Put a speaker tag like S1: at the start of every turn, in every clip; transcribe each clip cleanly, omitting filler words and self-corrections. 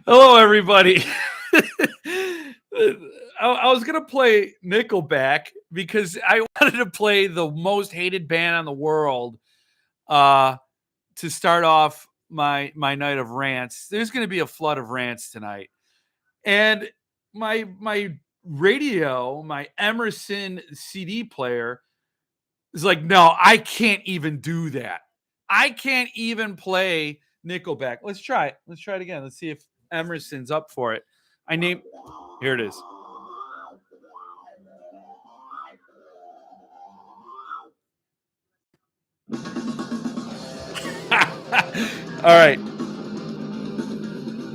S1: Hello, everybody. I was going to play Nickelback because I wanted to play the most hated band in the world to start off my night of rants. There's going to be a flood of rants tonight. And my radio, my Emerson CD player is like, no, I can't even do that. I can't even play Nickelback. Let's try it. Let's try it again. Let's see if Emerson's up for it. Here it is. All right.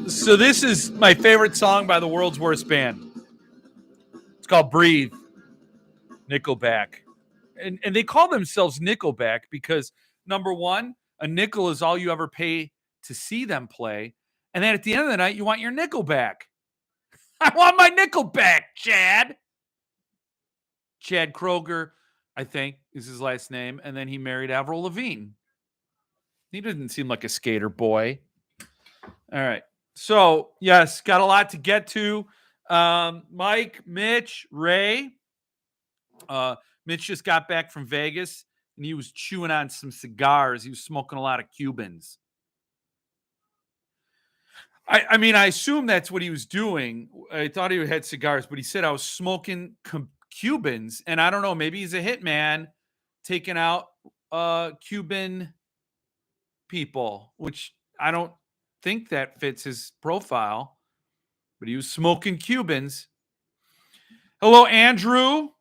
S1: So this is my favorite song by the world's worst band. It's called Breathe, Nickelback. And they call themselves Nickelback because, number one, a nickel is all you ever pay to see them play. And then at the end of the night, you want your nickel back. I want my nickel back, Chad. Chad Kroger, I think, is his last name. And then he married Avril Lavigne. He doesn't seem like a skater boy. All right. So, yes, got a lot to get to. Mike, Mitch, Ray. Mitch just got back from Vegas, and he was chewing on some cigars. He was smoking a lot of Cubans. I mean, I assume that's what he was doing. I thought he had cigars, but he said I was smoking Cubans, and I don't know. Maybe he's a hitman taking out Cuban people, which I don't think that fits his profile. But he was smoking Cubans. Hello, Andrew.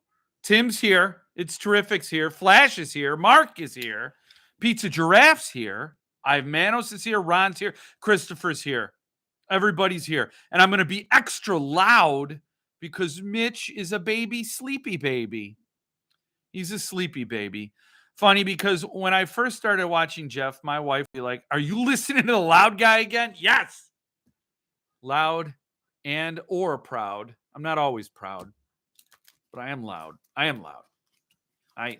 S1: Tim's here. It's Terrific's here. Flash is here. Mark is here. Pizza Giraffe's here. Ive Manos is here. Ron's here. Christopher's here. Everybody's here. And I'm going to be extra loud because Mitch is a baby, sleepy baby. He's a sleepy baby. Funny because when I first started watching Jeff, my wife would be like, are you listening to the loud guy again? Yes. Loud and or proud. I'm not always proud, but I am loud. I am loud. I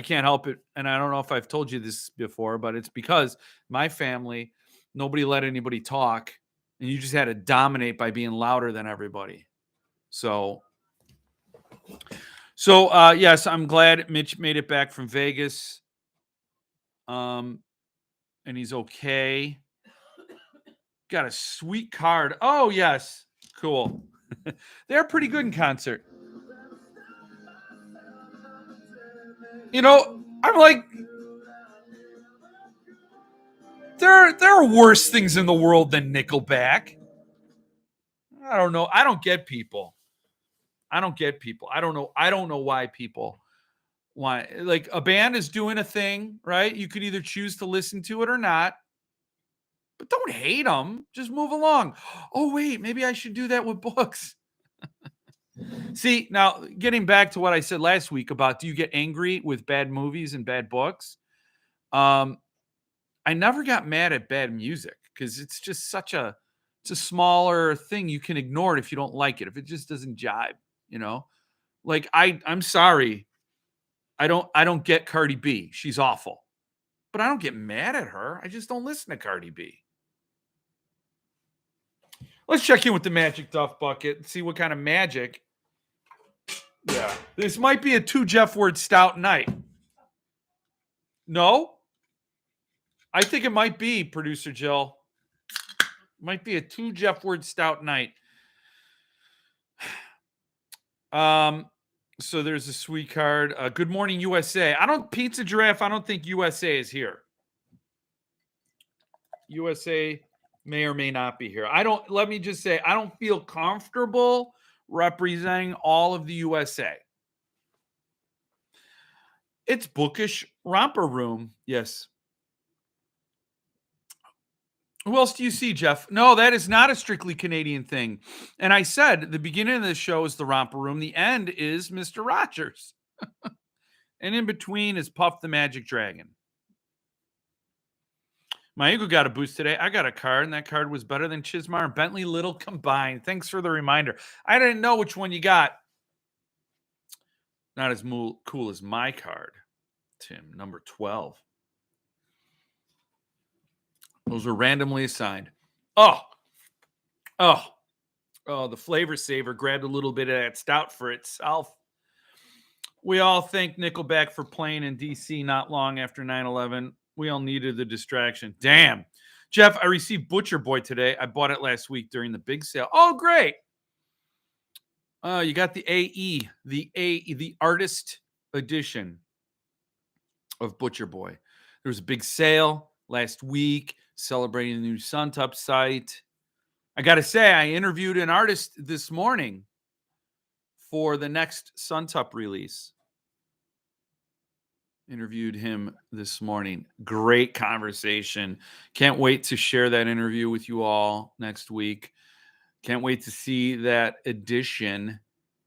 S1: can't help it. And I don't know if I've told you this before, but it's because my family, nobody let anybody talk. And you just had to dominate by being louder than everybody. So yes, I'm glad Mitch made it back from Vegas. And he's okay. Got a sweet card. Oh, yes. Cool. They're pretty good in concert. You know, I'm like, there are worse things in the world than Nickelback. I don't know. I don't get people. I don't know. I don't know why people want, like, a band is doing a thing, right? You could either choose to listen to it or not. But don't hate them. Just move along. Oh, wait, maybe I should do that with books. See, now getting back to what I said last week about do you get angry with bad movies and bad books? I never got mad at bad music because it's just it's a smaller thing. You can ignore it if you don't like it, if it just doesn't jibe, you know? Like I'm sorry. I don't get Cardi B. She's awful. But I don't get mad at her. I just don't listen to Cardi B. Let's check in with the Magic Duff Bucket and see what kind of magic. Yeah. This might be a 2 Jeff Word stout night. No? I think it might be, producer Jill. Might be a 2 Jeff Word stout night. So there's a sweet card. Good morning, USA. Pizza Giraffe, I don't think USA is here. USA may or may not be here. Let me just say, I don't feel comfortable representing all of the USA. It's Bookish Romper Room. Yes. Who else do you see, Jeff? No, that is not a strictly Canadian thing. And I said the beginning of the show is the Romper Room. The end is Mr. Rogers. And in between is Puff the Magic Dragon. My ego got a boost today. I got a card, and that card was better than Chizmar and Bentley Little combined. Thanks for the reminder. I didn't know which one you got. Not as cool as my card, Tim, number 12. Those were randomly assigned. Oh, Oh, the flavor saver grabbed a little bit of that stout for itself. We all thank Nickelback for playing in DC not long after 9/11. We all needed the distraction. Damn. Jeff, I received Butcher Boy today. I bought it last week during the big sale. Oh, great. You got the the artist edition of Butcher Boy. There was a big sale last week celebrating the new Suntup site. I got to say, I interviewed an artist this morning for the next Suntup release. Interviewed him this morning. Great conversation. Can't wait to share that interview with you all next week. Can't wait to see that edition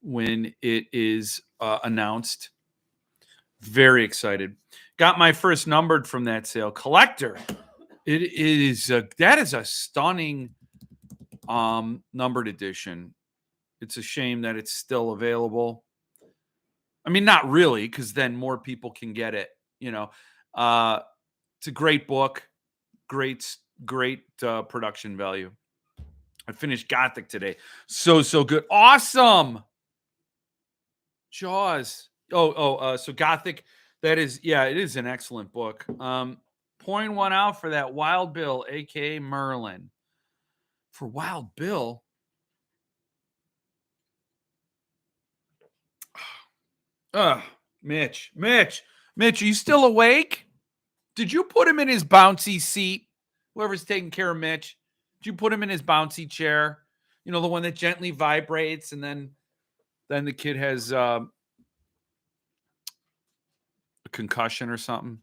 S1: when it is announced. Very excited. Got my first numbered from that sale. Collector. It is that is a stunning numbered edition. It's a shame that it's still available. I mean, not really, because then more people can get it. It's a great book, great production value. I finished Gothic today. So good. Awesome. Jaws. So Gothic, that is, it is an excellent book. Pouring one out for that Wild Bill, aka Merlin. For Wild Bill. Mitch, are you still awake? Did you put him in his bouncy seat? Whoever's taking care of Mitch, did you put him in his bouncy chair? The one that gently vibrates, and then the kid has a concussion or something.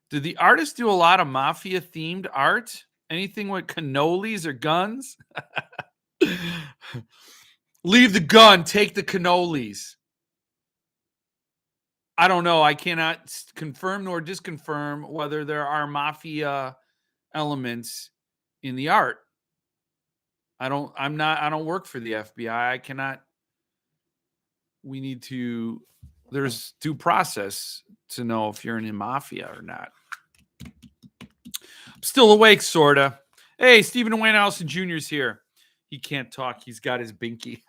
S1: Did the artist do a lot of mafia themed art? Anything with cannolis or guns? Leave the gun, take the cannolis. I don't know. I cannot confirm nor disconfirm whether there are mafia elements in the art. I don't work for the FBI. I cannot. There's due process to know if you're in the mafia or not. I'm still awake, sorta. Hey, Stephen Wayne Allison Jr.'s here. He can't talk. He's got his binky.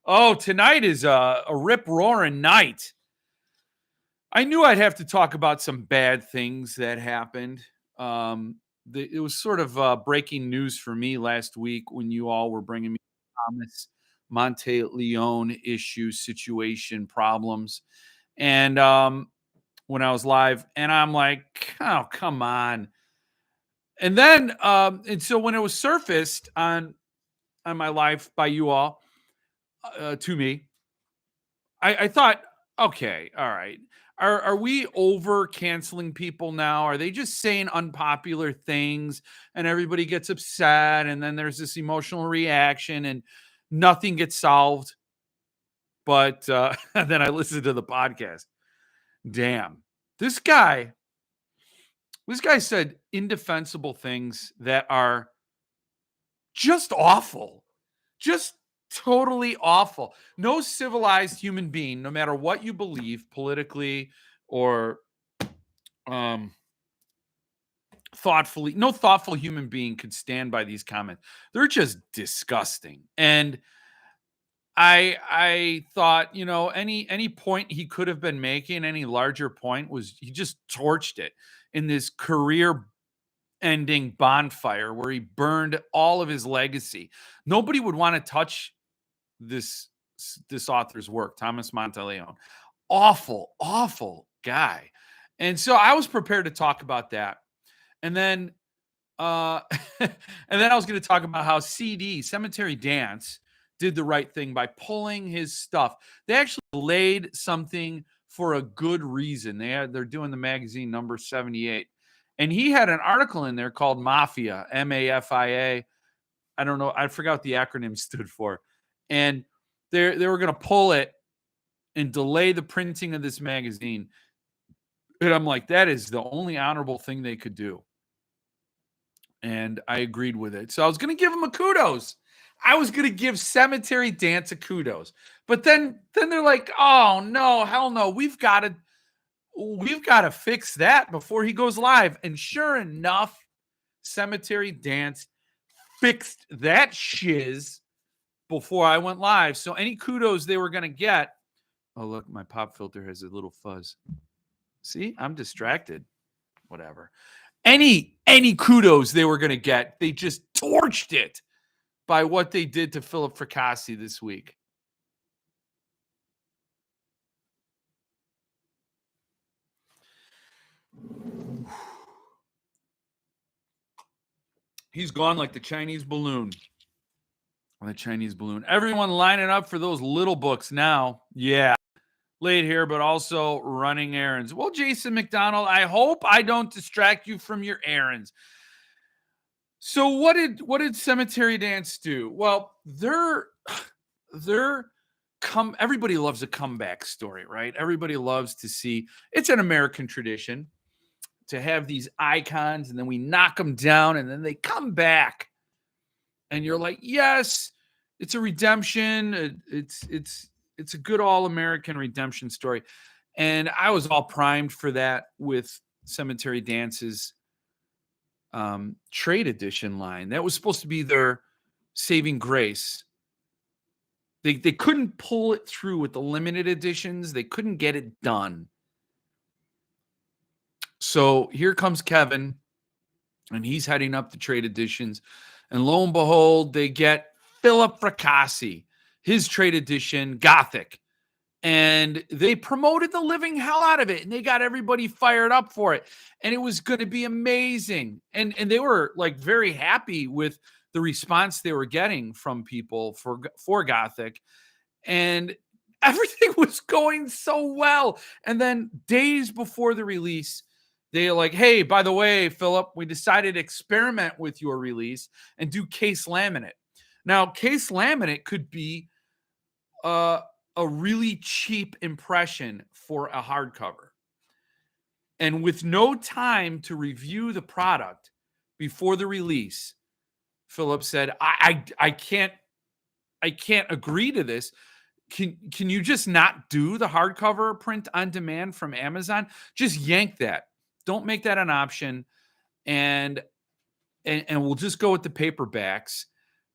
S1: Oh, tonight is a rip-roaring night. I knew I'd have to talk about some bad things that happened. It was sort of breaking news for me last week when you all were bringing me Thomas Monteleone situation problems. And when I was live, and I'm like, oh, come on. And then, and so when it was surfaced on my live by you all to me, I thought, okay, all right. Are we over canceling people now? Are they just saying unpopular things and everybody gets upset and then there's this emotional reaction and nothing gets solved? But then I listened to the podcast. Damn. This guy said indefensible things that are just awful. Just totally awful. No civilized human being, no matter what you believe politically or thoughtfully, no thoughtful human being could stand by these comments. They're just disgusting. And I thought, any point he could have been making, any larger point, was he just torched it in this career ending bonfire where he burned all of his legacy. Nobody would want to touch this author's work, Thomas Monteleone. Awful guy. And so I was prepared to talk about that. And then and then I was going to talk about how Cemetery Dance did the right thing by pulling his stuff. They actually laid something for a good reason. They're doing the magazine number 78. And he had an article in there called Mafia, MAFIA. I don't know. I forgot what the acronym stood for. And they were going to pull it and delay the printing of this magazine. And I'm like, that is the only honorable thing they could do. And I agreed with it. So I was going to give him a kudos. I was going to give Cemetery Dance a kudos. But then they're like, oh, no, hell no. We've got to fix that before he goes live. And sure enough, Cemetery Dance fixed that shiz before I went live. So any kudos they were going to get. Oh, look, my pop filter has a little fuzz. See, I'm distracted. Whatever. Any kudos they were going to get, they just torched it by what they did to Philip Fracassi this week. He's gone like the Chinese balloon. The Chinese balloon. Everyone lining up for those little books now. Yeah. Late here, but also running errands. Well, Jason McDonald, I hope I don't distract you from your errands. So what did Cemetery Dance do? Well, everybody loves a comeback story, right? Everybody loves to see, it's an American tradition to have these icons and then we knock them down and then they come back. And you're like, yes, it's a redemption. It's a good all-American redemption story. And I was all primed for that with Cemetery Dance's trade edition line. That was supposed to be their saving grace. They couldn't pull it through with the limited editions. They couldn't get it done. So here comes Kevin, and he's heading up the trade editions. And lo and behold, they get Philip Fracassi, his trade edition, Gothic. And they promoted the living hell out of it. And they got everybody fired up for it. And it was going to be amazing. And they were like very happy with the response they were getting from people for Gothic. And everything was going so well. And then days before the release, they're like, hey, by the way, Philip, we decided to experiment with your release and do case laminate. Now, case laminate could be a really cheap impression for a hardcover. And with no time to review the product before the release, Philip said, I can't agree to this. Can you just not do the hardcover print on demand from Amazon? Just yank that. Don't make that an option. And we'll just go with the paperbacks.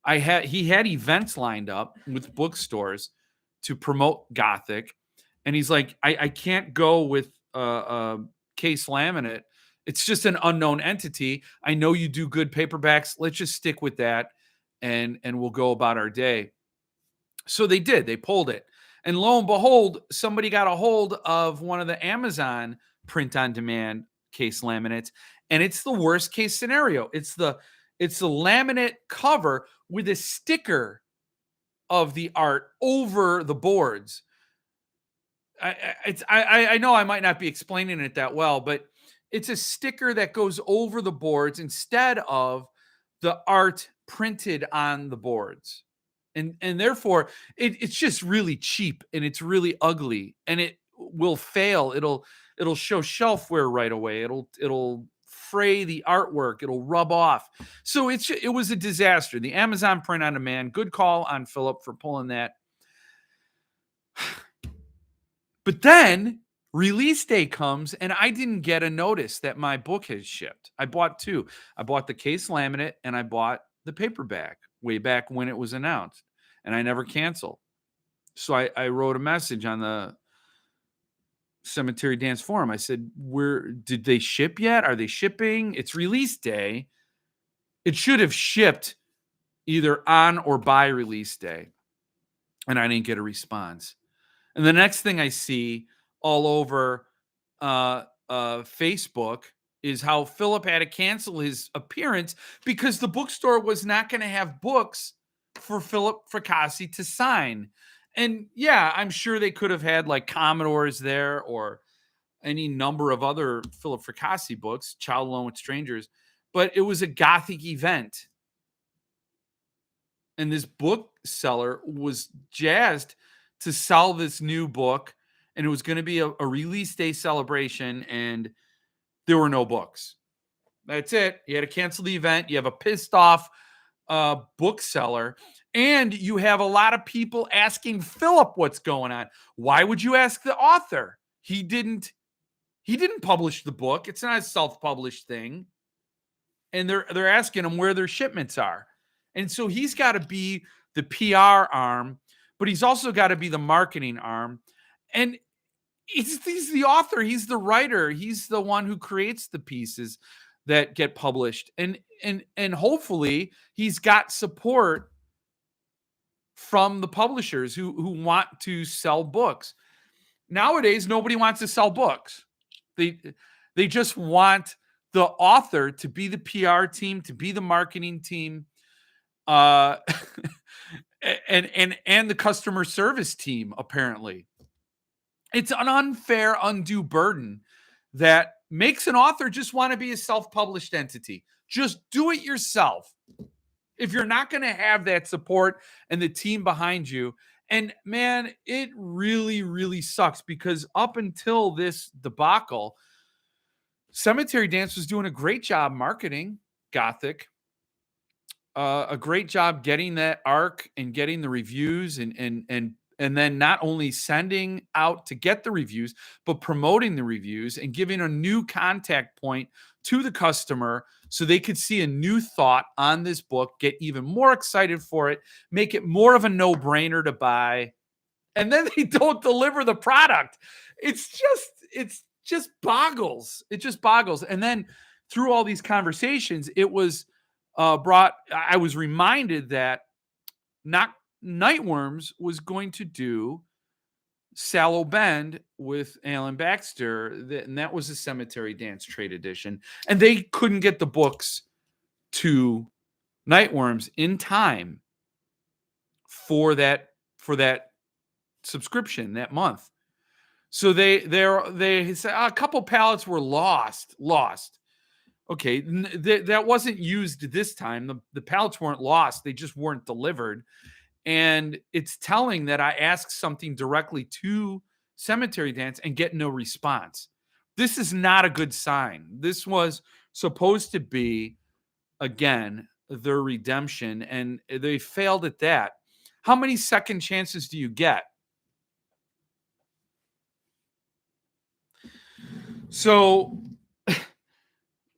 S1: He had events lined up with bookstores to promote Gothic. And he's like, I can't go with case laminate. It's just an unknown entity. I know you do good paperbacks. Let's just stick with that and we'll go about our day. So they did. They pulled it. And lo and behold, somebody got a hold of one of the Amazon print on demand case laminates, and it's the worst case scenario. It's the laminate cover with a sticker of the art over the boards. I know I might not be explaining it that well, but it's a sticker that goes over the boards instead of the art printed on the boards. And therefore it's just really cheap and it's really ugly and it will fail. It'll show shelf wear right away. It'll fray the artwork. It'll rub off. So it was a disaster. The Amazon print on demand. Good call on Philip for pulling that. But then release day comes and I didn't get a notice that my book has shipped. I bought two. I bought the case laminate and I bought the paperback way back when it was announced, and I never canceled. So I wrote a message on the Cemetery Dance forum. I said, did they ship yet? Are they shipping? It's release day. It should have shipped either on or by release day. And I didn't get a response. And the next thing I see all over Facebook is how Philip had to cancel his appearance because the bookstore was not going to have books for Philip Fracassi to sign. And yeah, I'm sure they could have had like Commodores there or any number of other Philip Fracassi books, Child Alone with Strangers, but it was a Gothic event. And this bookseller was jazzed to sell this new book, and it was going to be a release day celebration, and there were no books. That's it. You had to cancel the event. You have a pissed off bookseller, and you have a lot of people asking Philip what's going on. Why would you ask the author? He didn't publish the book. It's not a self-published thing. And they're asking him where their shipments are. And so he's got to be the PR arm, but he's also got to be the marketing arm. And he's the author, he's the writer, he's the one who creates the pieces that get published. And hopefully he's got support from the publishers who want to sell books. Nowadays, nobody wants to sell books. They just want the author to be the PR team, to be the marketing team, and the customer service team. Apparently, it's an unfair, undue burden that makes an author just want to be a self-published entity. Just do it yourself. If you're not going to have that support and the team behind you. And man, it really, really sucks because up until this debacle, Cemetery Dance was doing a great job marketing Gothic, a great job getting that arc and getting the reviews and then not only sending out to get the reviews, but promoting the reviews and giving a new contact point to the customer so they could see a new thought on this book, get even more excited for it, make it more of a no-brainer to buy. And then they don't deliver the product. It just boggles. It just boggles. And then through all these conversations, it was I was reminded that Nightworms was going to do Sallow Bend with Alan Baxter, and that was a Cemetery Dance trade edition. And they couldn't get the books to Nightworms in time for that subscription that month. So they said a couple pallets were lost. Okay, that wasn't used this time. The pallets weren't lost; they just weren't delivered. And it's telling that I asked something directly to Cemetery Dance and get no response. This is not a good sign. This was supposed to be, again, their redemption, and they failed at that. How many second chances do you get? So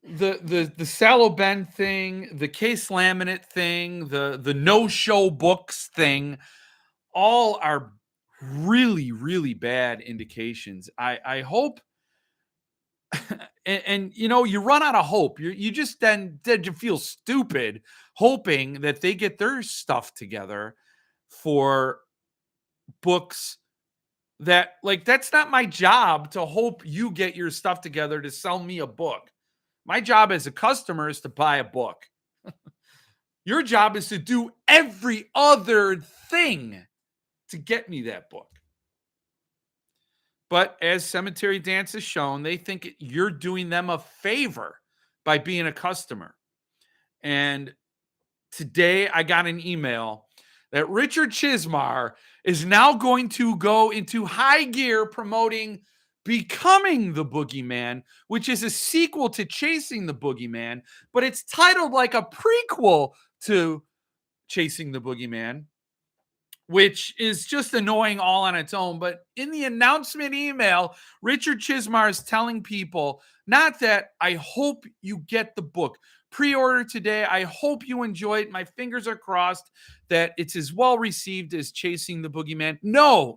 S1: the Sallow Bend thing, the Case Laminate thing, the no-show books thing, all are really, really bad indications. I hope, and you know, you run out of hope. You just then you feel stupid hoping that they get their stuff together for books that, like, that's not my job to hope you get your stuff together to sell me a book. My job as a customer is to buy a book. Your job is to do every other thing to get me that book. But as Cemetery Dance has shown, they think you're doing them a favor by being a customer. And today I got an email that Richard Chizz is now going to go into high gear promoting Becoming the Boogeyman, which is a sequel to Chasing the Boogeyman, but it's titled like a prequel to Chasing the Boogeyman, which is just annoying all on its own. But in the announcement email, Richard Chizz is telling people, not that I hope you get the book. Pre-order today. I hope you enjoy it. My fingers are crossed that it's as well received as Chasing the Boogeyman. No.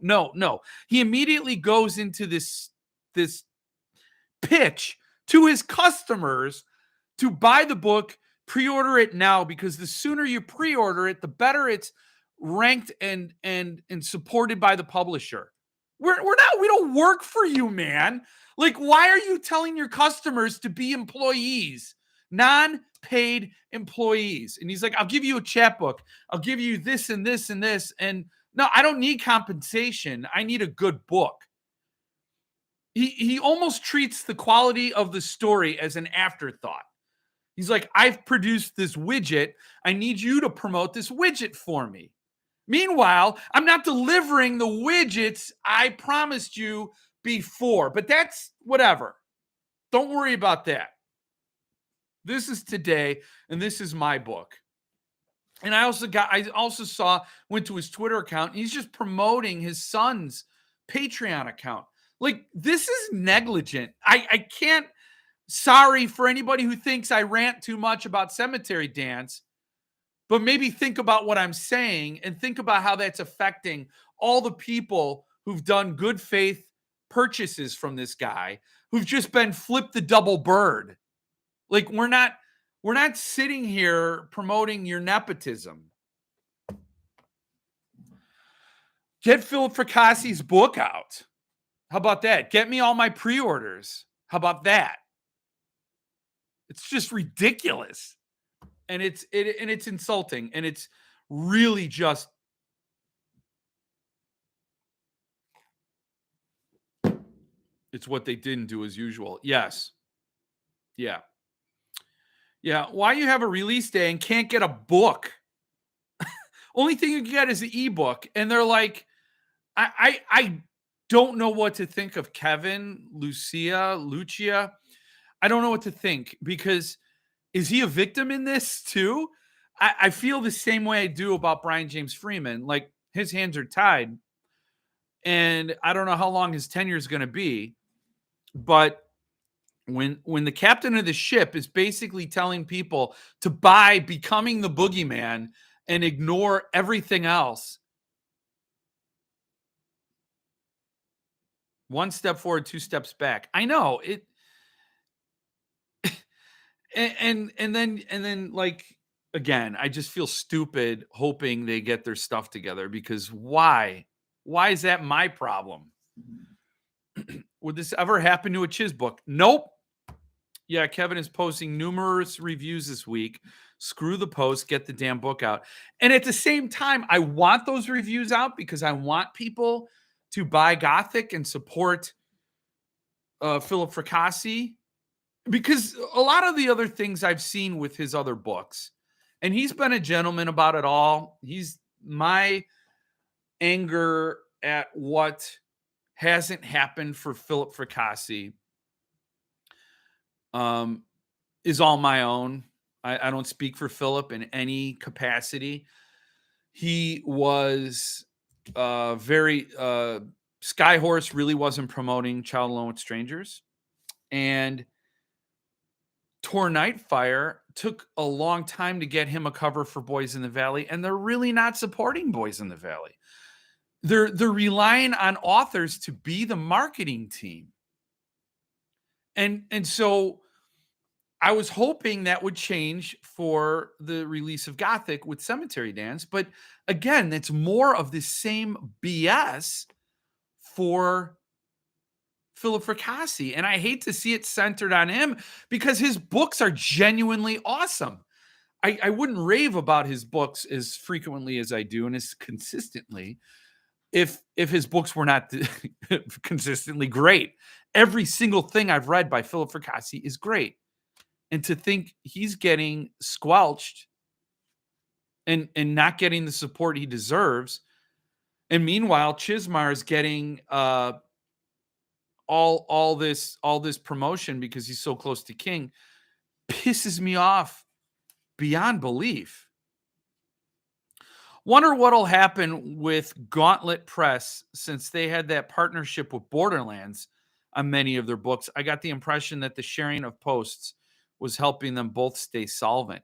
S1: He immediately goes into this pitch to his customers to buy the book, pre-order it now, because the sooner you pre-order it, the better it's ranked and supported by the publisher. We don't work for you, man. Like, why are you telling your customers to be employees, non-paid employees? And he's like, I'll give you a chapbook. I'll give you this and this and this. And no, I don't need compensation. I need a good book. He almost treats the quality of the story as an afterthought. He's like, I've produced this widget. I need you to promote this widget for me. Meanwhile, I'm not delivering the widgets I promised you before, but that's whatever. Don't worry about that. This is today, and this is my book. And I also went to his Twitter account, and he's just promoting his son's Patreon account. Like, this is negligent. I can't, sorry for anybody who thinks I rant too much about Cemetery Dance. But maybe think about what I'm saying and think about how that's affecting all the people who've done good faith purchases from this guy, who've just been flipped the double bird. Like we're not sitting here promoting your nepotism. Get Philip Fricassi's book out. How about that? Get me all my pre-orders. How about that? It's just ridiculous. And it's insulting, and it's really just it's what they didn't do as usual. Yes. Yeah. Yeah. Why you have a release day and can't get a book? Only thing you can get is an ebook. And they're like, I don't know what to think of Kevin, Lucia. I don't know what to think, because is he a victim in this too? I feel the same way I do about Brian James Freeman. Like, his hands are tied, and I don't know how long his tenure is going to be. But when the captain of the ship is basically telling people to buy Becoming the Boogeyman and ignore everything else, one step forward, two steps back. I know it. And then like, again, I just feel stupid hoping they get their stuff together, because why is that my problem? Would this ever happen to a Chizz book? Nope. Yeah, Kevin is posting numerous reviews this week. Screw the post, get the damn book out. And at the same time, I want those reviews out because I want people to buy Gothic and support Philip Fricassi, because a lot of the other things I've seen with his other books, and he's been a gentleman about it all. He's my anger at what hasn't happened for Philip Fricassi is all my own. I don't speak for Philip in any capacity. He was very Skyhorse really wasn't promoting Child Alone with Strangers, and Tor Nightfire took a long time to get him a cover for Boys in the Valley, and they're really not supporting Boys in the Valley. They're relying on authors to be the marketing team. And so I was hoping that would change for the release of Gothic with Cemetery Dance, but again, that's more of the same BS for Philip Fricassi. And I hate to see it centered on him, because his books are genuinely awesome. I wouldn't rave about his books as frequently as I do and as consistently if his books were not consistently great. Every single thing I've read by Philip Fricassi is great. And to think he's getting squelched and not getting the support he deserves, and meanwhile Chizmar is getting all this promotion because he's so close to King, pisses me off beyond belief. Wonder what'll happen with Gauntlet Press, since they had that partnership with Borderlands on many of their books. I got the impression that the sharing of posts was helping them both stay solvent.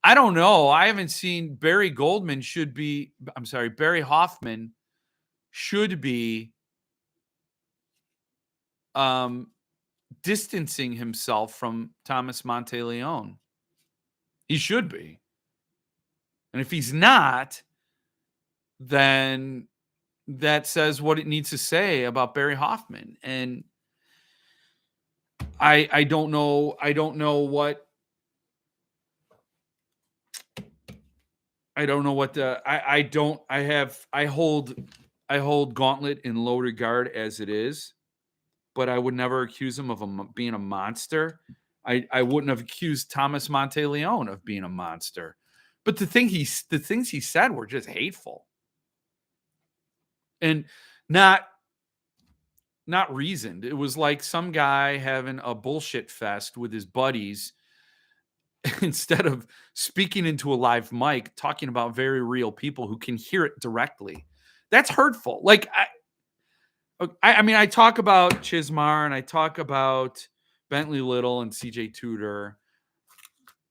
S1: I don't know. I haven't seen Barry Hoffman should be distancing himself from Thomas Monteleone. He should be. And if he's not, then that says what it needs to say about Barry Hoffman. And I don't know what I hold Gauntlet in low regard as it is, but I would never accuse him of being a monster. I wouldn't have accused Thomas Monteleone of being a monster. But the things he said were just hateful and not reasoned. It was like some guy having a bullshit fest with his buddies, instead of speaking into a live mic, talking about very real people who can hear it directly. That's hurtful. Like, I mean, I talk about Chizmar and I talk about Bentley Little and CJ Tudor,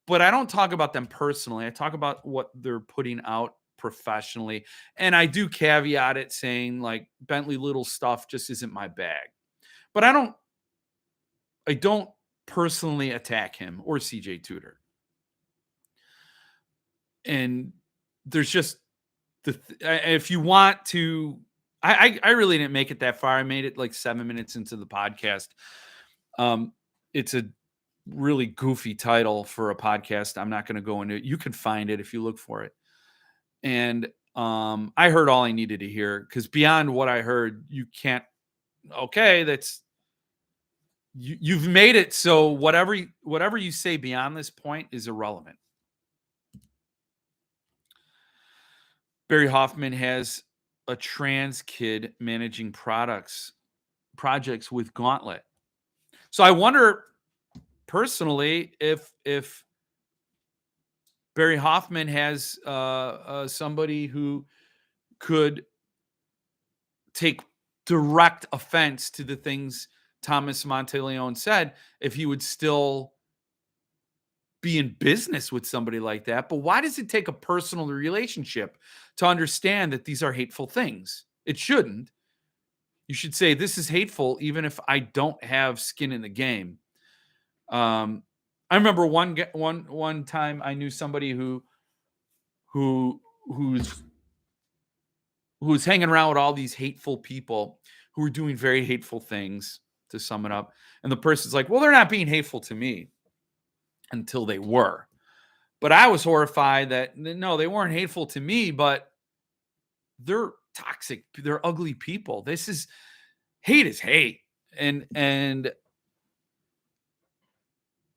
S1: but I don't talk about them personally. I talk about what they're putting out professionally. And I do caveat it saying like Bentley Little stuff just isn't my bag. But I don't personally attack him or CJ Tudor. And there's just if you want to, I really didn't make it that far. I made it like 7 minutes into the podcast. It's a really goofy title for a podcast. I'm not going to go into it. You can find it if you look for it. And I heard all I needed to hear, because beyond what I heard, you can't. Okay, that's you've made it so whatever you say beyond this point is irrelevant. Barry Hoffman has a trans kid managing projects with Gauntlet. So I wonder personally if Barry Hoffman has somebody who could take direct offense to the things Thomas Monteleone said, if he would still be in business with somebody like that. But why does it take a personal relationship to understand that these are hateful things? It shouldn't. You should say, this is hateful, even if I don't have skin in the game. I remember one time I knew somebody who's hanging around with all these hateful people who are doing very hateful things, to sum it up. And the person's like, well, they're not being hateful to me, until they were. But I was horrified that, no, they weren't hateful to me, but they're toxic. They're ugly people. Hate is hate. And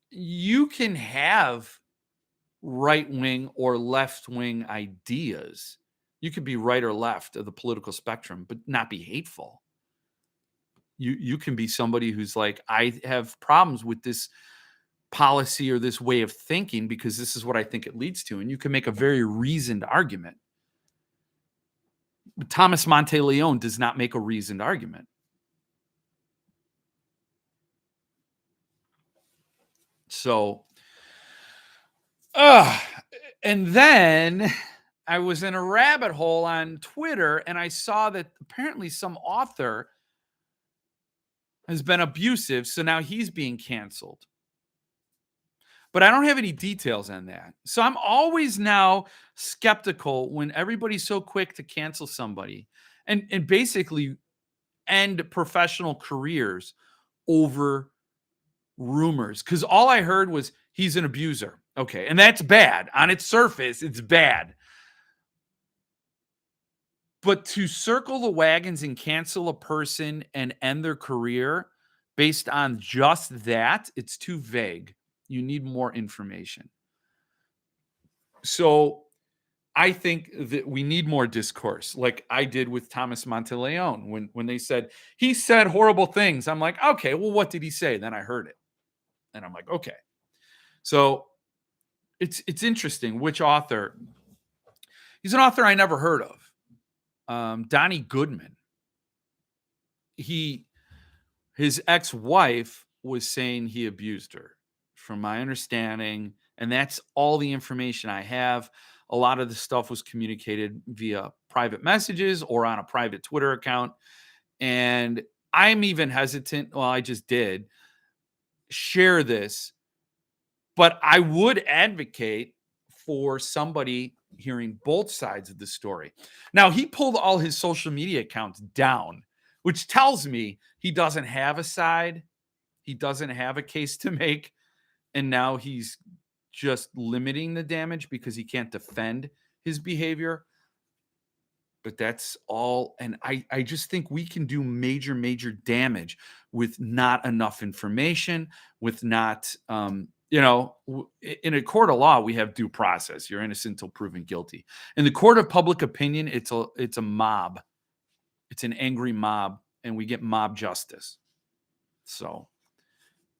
S1: you can have right-wing or left-wing ideas. You could be right or left of the political spectrum, but not be hateful. You can be somebody who's like, I have problems with this policy or this way of thinking because this is what I think it leads to. And you can make a very reasoned argument. But Thomas Monteleone does not make a reasoned argument. So, and then I was in a rabbit hole on Twitter and I saw that apparently some author has been abusive. So now he's being canceled. But I don't have any details on that. So I'm always now skeptical when everybody's so quick to cancel somebody and basically end professional careers over rumors. Because all I heard was he's an abuser. Okay. And that's bad. On its surface, it's bad. But to circle the wagons and cancel a person and end their career based on just that, it's too vague. You need more information. So I think that we need more discourse, like I did with Thomas Monteleone when they said he said horrible things. I'm like, okay, well, what did he say? Then I heard it. And I'm like, okay. So it's interesting which author. He's an author I never heard of. Donnie Goodman. His ex-wife was saying he abused her, from my understanding, and that's all the information I have. A lot of the stuff was communicated via private messages or on a private Twitter account. And I'm even hesitant. Well, I just did share this, but I would advocate for somebody hearing both sides of the story. Now, he pulled all his social media accounts down, which tells me he doesn't have a side. He doesn't have a case to make. And now he's just limiting the damage because he can't defend his behavior. But that's all. And I just think we can do major, major damage with not enough information, with not, in a court of law, we have due process. You're innocent until proven guilty. In the court of public opinion, it's a mob. It's an angry mob, and we get mob justice. So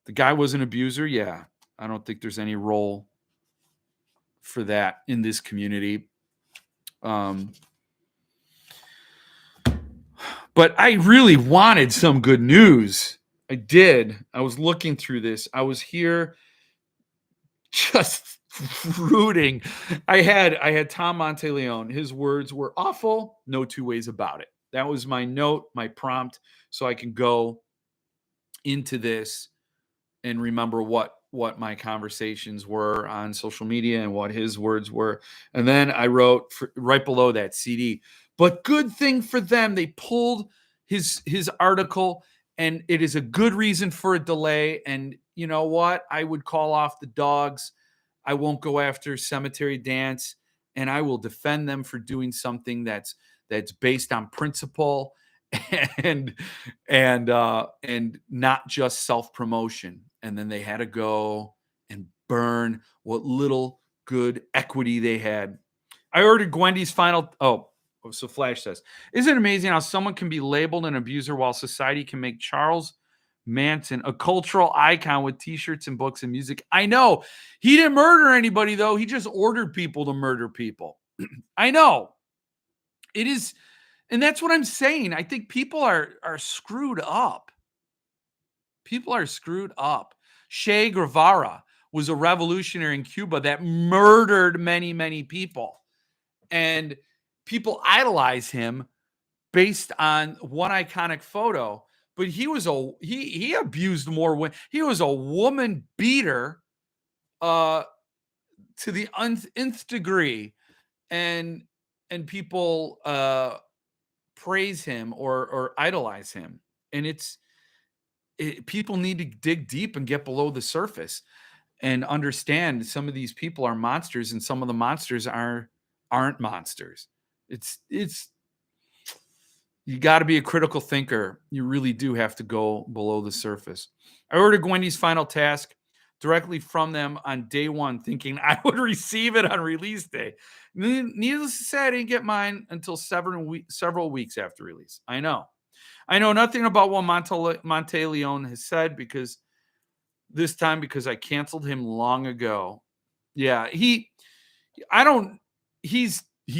S1: the guy was an abuser. Yeah. I don't think there's any role for that in this community. But I really wanted some good news. I did. I was looking through this. I was here just rooting. I had Tom Monteleone. His words were awful. No two ways about it. That was my note, my prompt, so I can go into this and remember what my conversations were on social media and what his words were. And then I wrote right below that CD. But good thing for them, they pulled his article, and it is a good reason for a delay. And you know what? I would call off the dogs. I won't go after Cemetery Dance, and I will defend them for doing something that's based on principle and and not just self-promotion. And then they had to go and burn what little good equity they had. I ordered Gwendy's final. So Flash says, isn't it amazing how someone can be labeled an abuser while society can make Charles Manson a cultural icon with t-shirts and books and music? I know. He didn't murder anybody, though. He just ordered people to murder people. I know. It is, and that's what I'm saying. I think people are screwed up. People are screwed up. Che Guevara was a revolutionary in Cuba that murdered many, many people. And people idolize him based on one iconic photo. But he abused more women. He was a woman beater to the nth degree. And people praise him or idolize him. And people need to dig deep and get below the surface and understand some of these people are monsters, and some of the monsters aren't monsters. It's you got to be a critical thinker. You really do have to go below the surface. I ordered Wendy's final task directly from them on day one, thinking I would receive it on release day. Needless to say, I didn't get mine until several weeks after release. I know nothing about what Monteleone has said because I canceled him long ago. Yeah, he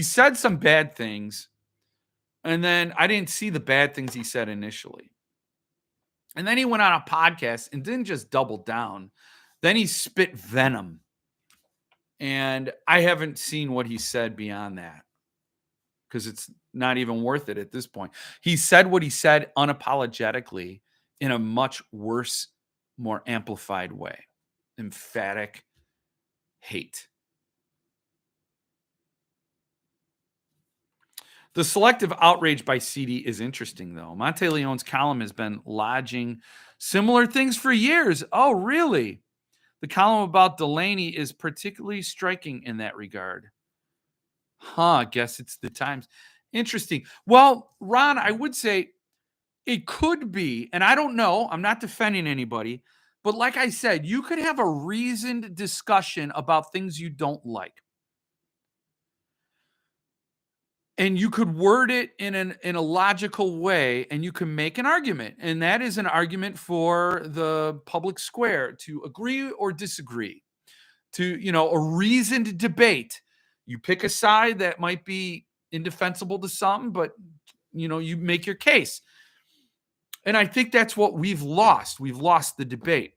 S1: said some bad things, and then I didn't see the bad things he said initially. And then he went on a podcast and didn't just double down. Then he spit venom. And I haven't seen what he said beyond that, because it's not even worth it at this point. He said what he said unapologetically in a much worse, more amplified way. Emphatic hate. The selective outrage by CD is interesting, though. Monteleone's column has been lodging similar things for years. Oh, really? The column about Delaney is particularly striking in that regard. Guess it's the Times. Interesting. Well, Ron, I would say it could be, and I don't know. I'm not defending anybody. But like I said, you could have a reasoned discussion about things you don't like. And you could word it in a logical way, and you can make an argument. And that is an argument for the public square to agree or disagree, to, a reasoned debate. You pick a side that might be indefensible to some, but, you make your case. And I think that's what we've lost. We've lost the debate.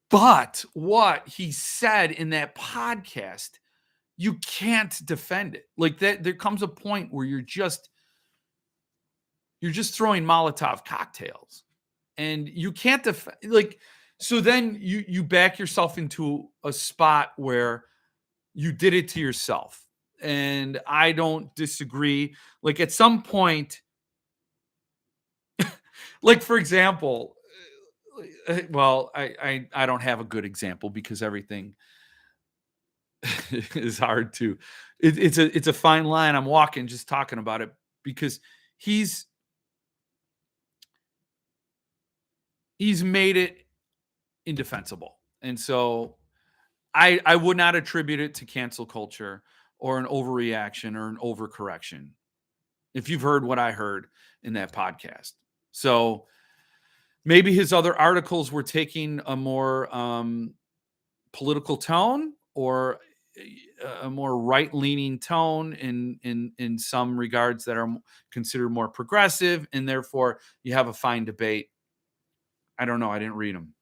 S1: But what he said in that podcast, you can't defend it. Like that, there comes a point where you're just throwing Molotov cocktails, and you can't defend. So then you back yourself into a spot where you did it to yourself. And I don't disagree. Like at some point, like for example, well, I don't have a good example because everything is hard to. It's a fine line I'm walking just talking about it, because he's made it indefensible. And so I would not attribute it to cancel culture or an overreaction or an overcorrection, if you've heard what I heard in that podcast. So maybe his other articles were taking a more political tone, or a more right-leaning tone in some regards that are considered more progressive, and therefore you have a fine debate. I don't know. I didn't read them.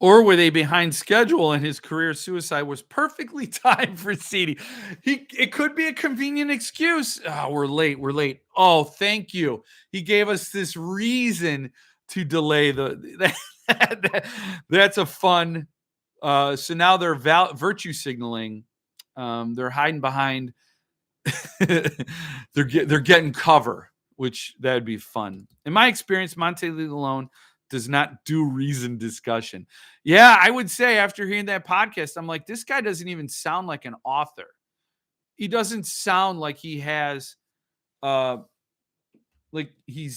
S1: Or were they behind schedule and his career suicide was perfectly timed for CD? It could be a convenient excuse. Oh, we're late. We're late. Oh, thank you. He gave us this reason to delay the that's a fun so now they're virtue signaling. They're hiding behind they're getting cover, which that'd be fun. In my experience, Monte Leone does not do reasoned discussion. Yeah, I would say after hearing that podcast, I'm like, this guy doesn't even sound like an author. He doesn't sound like he has like he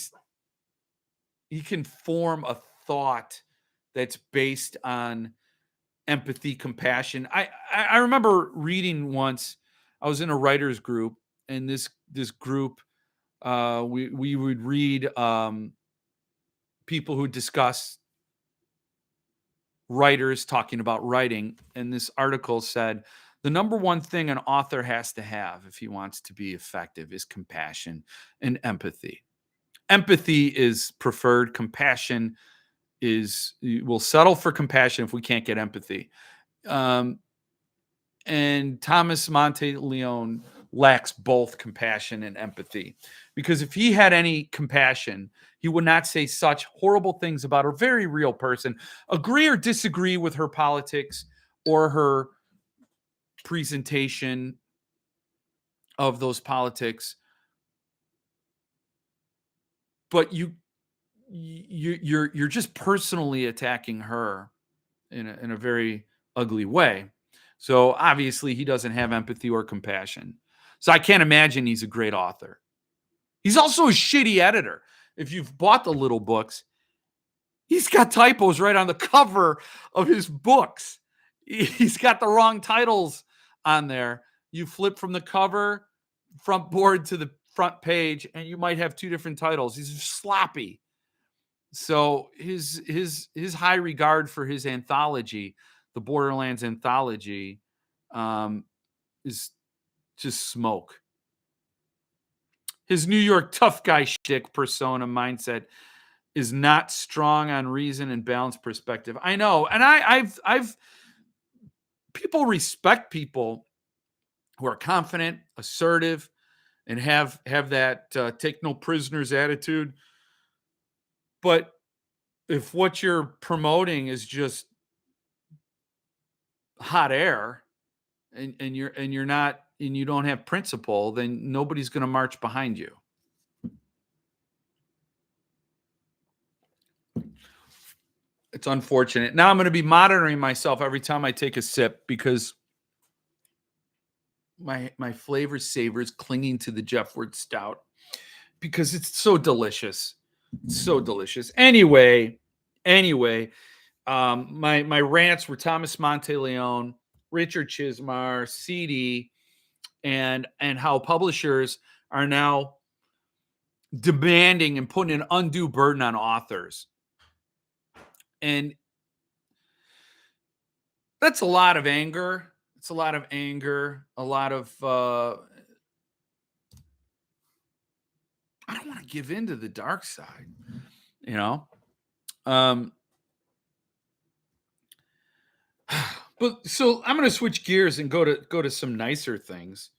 S1: can form a thought that's based on empathy, compassion. I remember reading once, I was in a writers group, and this group we would read people who discuss writers talking about writing, and this article said the number one thing an author has to have if he wants to be effective is compassion and empathy. Empathy is preferred, compassion is we'll settle for compassion if we can't get empathy. um, and Thomas Monte Leone lacks both compassion and empathy, because if he had any compassion, he would not say such horrible things about a very real person, agree or disagree with her politics or her presentation of those politics, but you're just personally attacking her in a very ugly way. So obviously he doesn't have empathy or compassion. So I can't imagine he's a great author. He's also a shitty editor. If you've bought the little books, he's got typos right on the cover of his books. He's got the wrong titles on there. You flip from the cover front board to the front page, and you might have two different titles. He's sloppy. So his high regard for his anthology, the Borderlands anthology, is just smoke. His New York tough guy shtick persona mindset is not strong on reason and balanced perspective. I know, and I've people respect people who are confident, assertive, and have that take no prisoners attitude. But if what you're promoting is just hot air, and you're not, and you don't have principle, then nobody's going to march behind you. It's unfortunate. Now I'm going to be monitoring myself every time I take a sip, because my flavor saver is clinging to the Jeffward Stout because it's so delicious. It's so delicious. Anyway, my rants were Thomas Monteleone, Richard Chismar, CD, and how publishers are now demanding and putting an undue burden on authors. And that's a lot of anger. It's a lot of anger, a lot of I don't want to give in to the dark side, you know. Um but so I'm going to switch gears and go to some nicer things.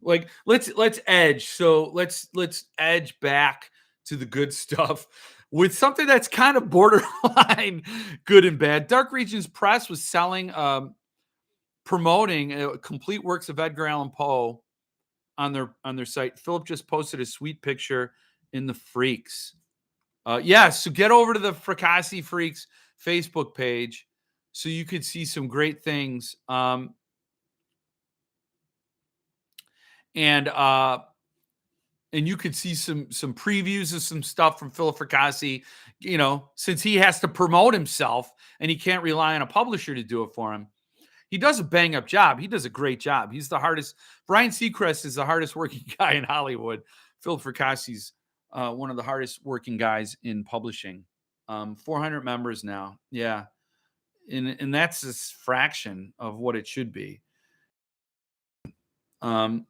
S1: Like let's edge. So let's edge back to the good stuff with something that's kind of borderline good and bad. Dark Regions Press was selling promoting complete works of Edgar Allan Poe on their site. Philip just posted a sweet picture in the Freaks. So get over to the Fracassi Freaks Facebook page so you could see some great things. And you could see some previews of some stuff from Philip Fracassi, since he has to promote himself and he can't rely on a publisher to do it for him. He does a bang up job. He does a great job. He's the hardest. Brian Seacrest is the hardest working guy in Hollywood. Philip Fracassi's one of the hardest working guys in publishing. 400 members now. Yeah. And that's a fraction of what it should be. So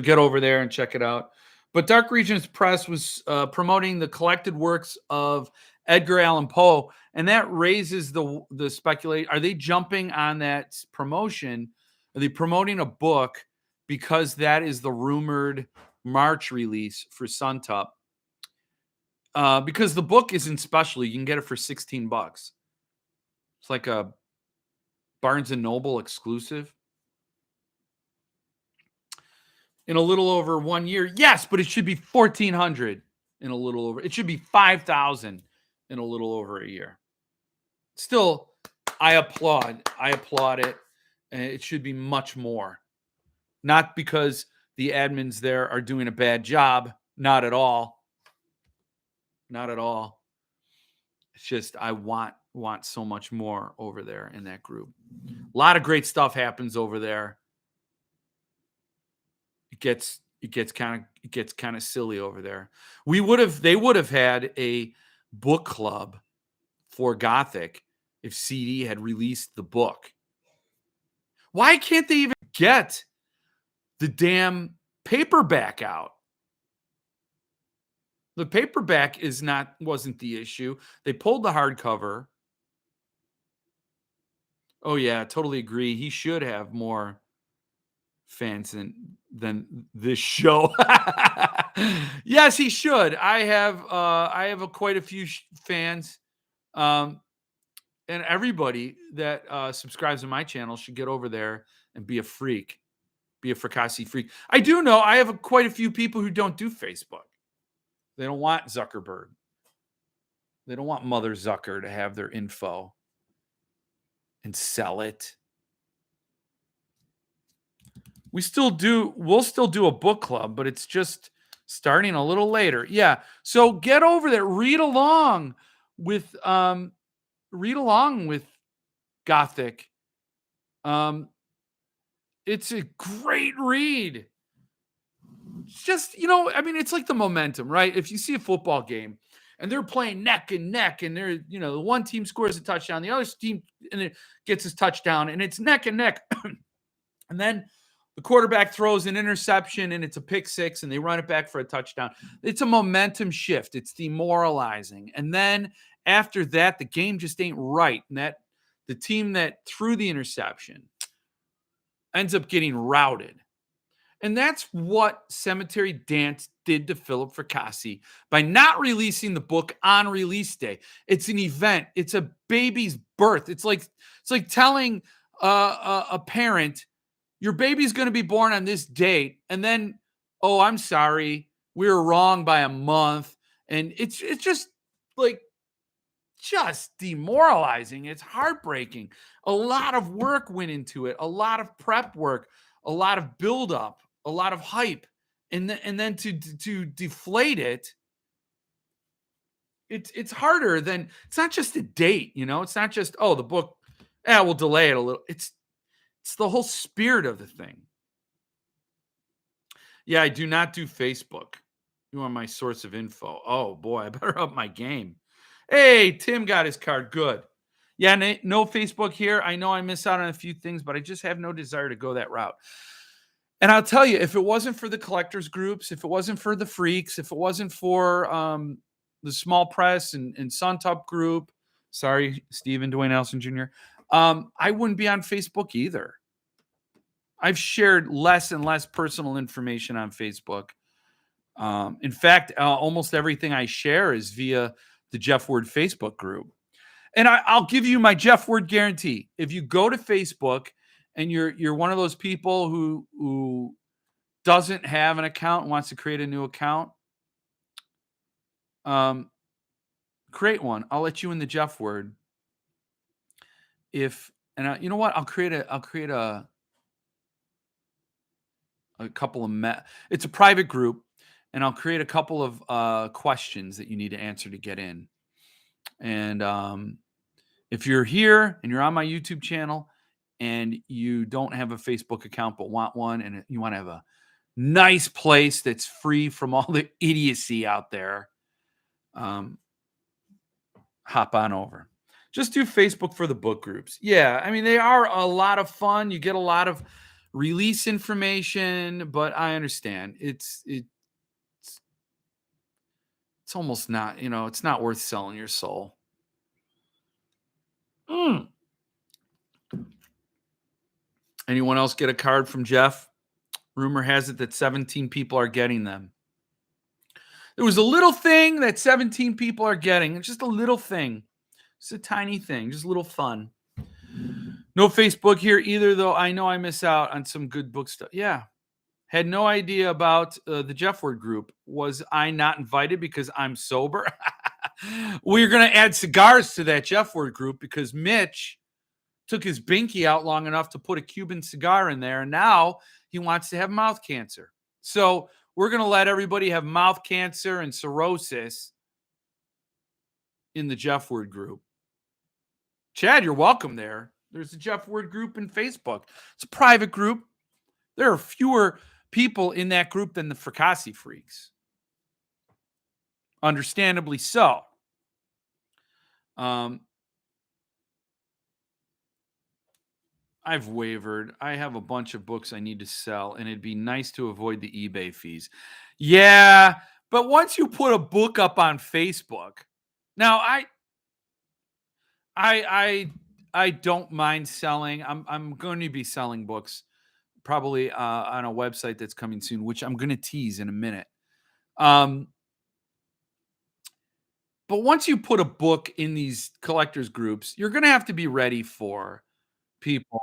S1: get over there and check it out. But Dark Regions Press was promoting the collected works of Edgar Allan Poe, and that raises the speculation. Are they jumping on that promotion? Are they promoting a book because that is the rumored March release for Suntup? Because the book isn't special. You can get it for $16. It's like a Barnes and Noble exclusive. In a little over 1 year, yes, but it should be 1,400 in a little over. It should be 5,000 in a little over a year. Still, I applaud it. And it should be much more. Not because the admins there are doing a bad job. Not at all. Not at all. It's just I want so much more over there in that group. A lot of great stuff happens over there. It gets kind of silly over there. They would have had a book club for Gothic if CD had released the book. Why can't they even get the damn paperback out? The paperback wasn't the issue. They pulled the hardcover. Oh yeah, totally agree. He should have more fans than this show. Yes, he should. I have quite a few fans. And everybody that subscribes to my channel should get over there and be a freak. Be a Fracassi freak. I do know I have quite a few people who don't do Facebook. They don't want Zuckerberg. They don't want Mother Zucker to have their info and sell it. We'll still do a book club, but it's just starting a little later. Yeah. So get over there. Read along with Gothic. It's a great read. It's just, it's like the momentum, right? If you see a football game and they're playing neck and neck, and they're, the one team scores a touchdown, the other team and it gets his touchdown, and it's neck and neck. And then the quarterback throws an interception and it's a pick six and they run it back for a touchdown. It's a momentum shift. It's demoralizing. And then after that, the game just ain't right. And that the team that threw the interception ends up getting routed. And that's what Cemetery Dance did to Philip Fracassi by not releasing the book on release day. It's an event. It's a baby's birth. It's like telling a parent, your baby's going to be born on this date, and then, oh, I'm sorry, we were wrong by a month. And it's just demoralizing. It's heartbreaking. A lot of work went into it, a lot of prep work, a lot of buildup, a lot of hype, and then to deflate it. It's harder than, it's not just a date, it's not just, oh, the book, we'll delay it a little. It's the whole spirit of the thing. Yeah, I do not do Facebook. You are my source of info. Oh boy, I better up my game. Hey, Tim got his card. Good. Yeah, no Facebook here. I know I miss out on a few things, but I just have no desire to go that route. And I'll tell you, if it wasn't for the collectors groups, if it wasn't for the freaks, if it wasn't for the small press and Suntup group, sorry, Stephen Dwayne Nelson Jr., I wouldn't be on Facebook either. I've shared less and less personal information on Facebook. In fact, almost everything I share is via the Jeff Word Facebook group. And I'll give you my Jeff Word guarantee. If you go to Facebook and you're one of those people who doesn't have an account and wants to create a new account, create one. I'll let you in the Jeff Word. You know what? I'll create a couple of it's a private group, and I'll create a couple of questions that you need to answer to get in. And if you're here and you're on my YouTube channel and you don't have a Facebook account but want one, and you want to have a nice place that's free from all the idiocy out there, hop on over. Just do Facebook for the book groups. Yeah, I mean, they are a lot of fun. You get a lot of release information, but I understand it's It's almost not, it's not worth selling your soul. Mm. Anyone else get a card from Jeff? Rumor has it that 17 people are getting them. There was a little thing that 17 people are getting. It's just a little thing. It's a tiny thing, just a little fun. No Facebook here either, though. I know I miss out on some good book stuff. Yeah. Had no idea about the Jeff Word group. Was I not invited because I'm sober? We're going to add cigars to that Jeff Word group because Mitch took his binky out long enough to put a Cuban cigar in there. And now he wants to have mouth cancer. So we're going to let everybody have mouth cancer and cirrhosis in the Jeff Word group. Chad, you're welcome there. There's a Jeff Word group in Facebook. It's a private group. There are fewer people in that group than the Fracassi freaks. Understandably so. I've wavered. I have a bunch of books I need to sell, and it'd be nice to avoid the eBay fees. Yeah, but once you put a book up on Facebook, now I don't mind selling. I'm going to be selling books probably on a website that's coming soon, which I'm going to tease in a minute. But once you put a book in these collectors groups, you're going to have to be ready for people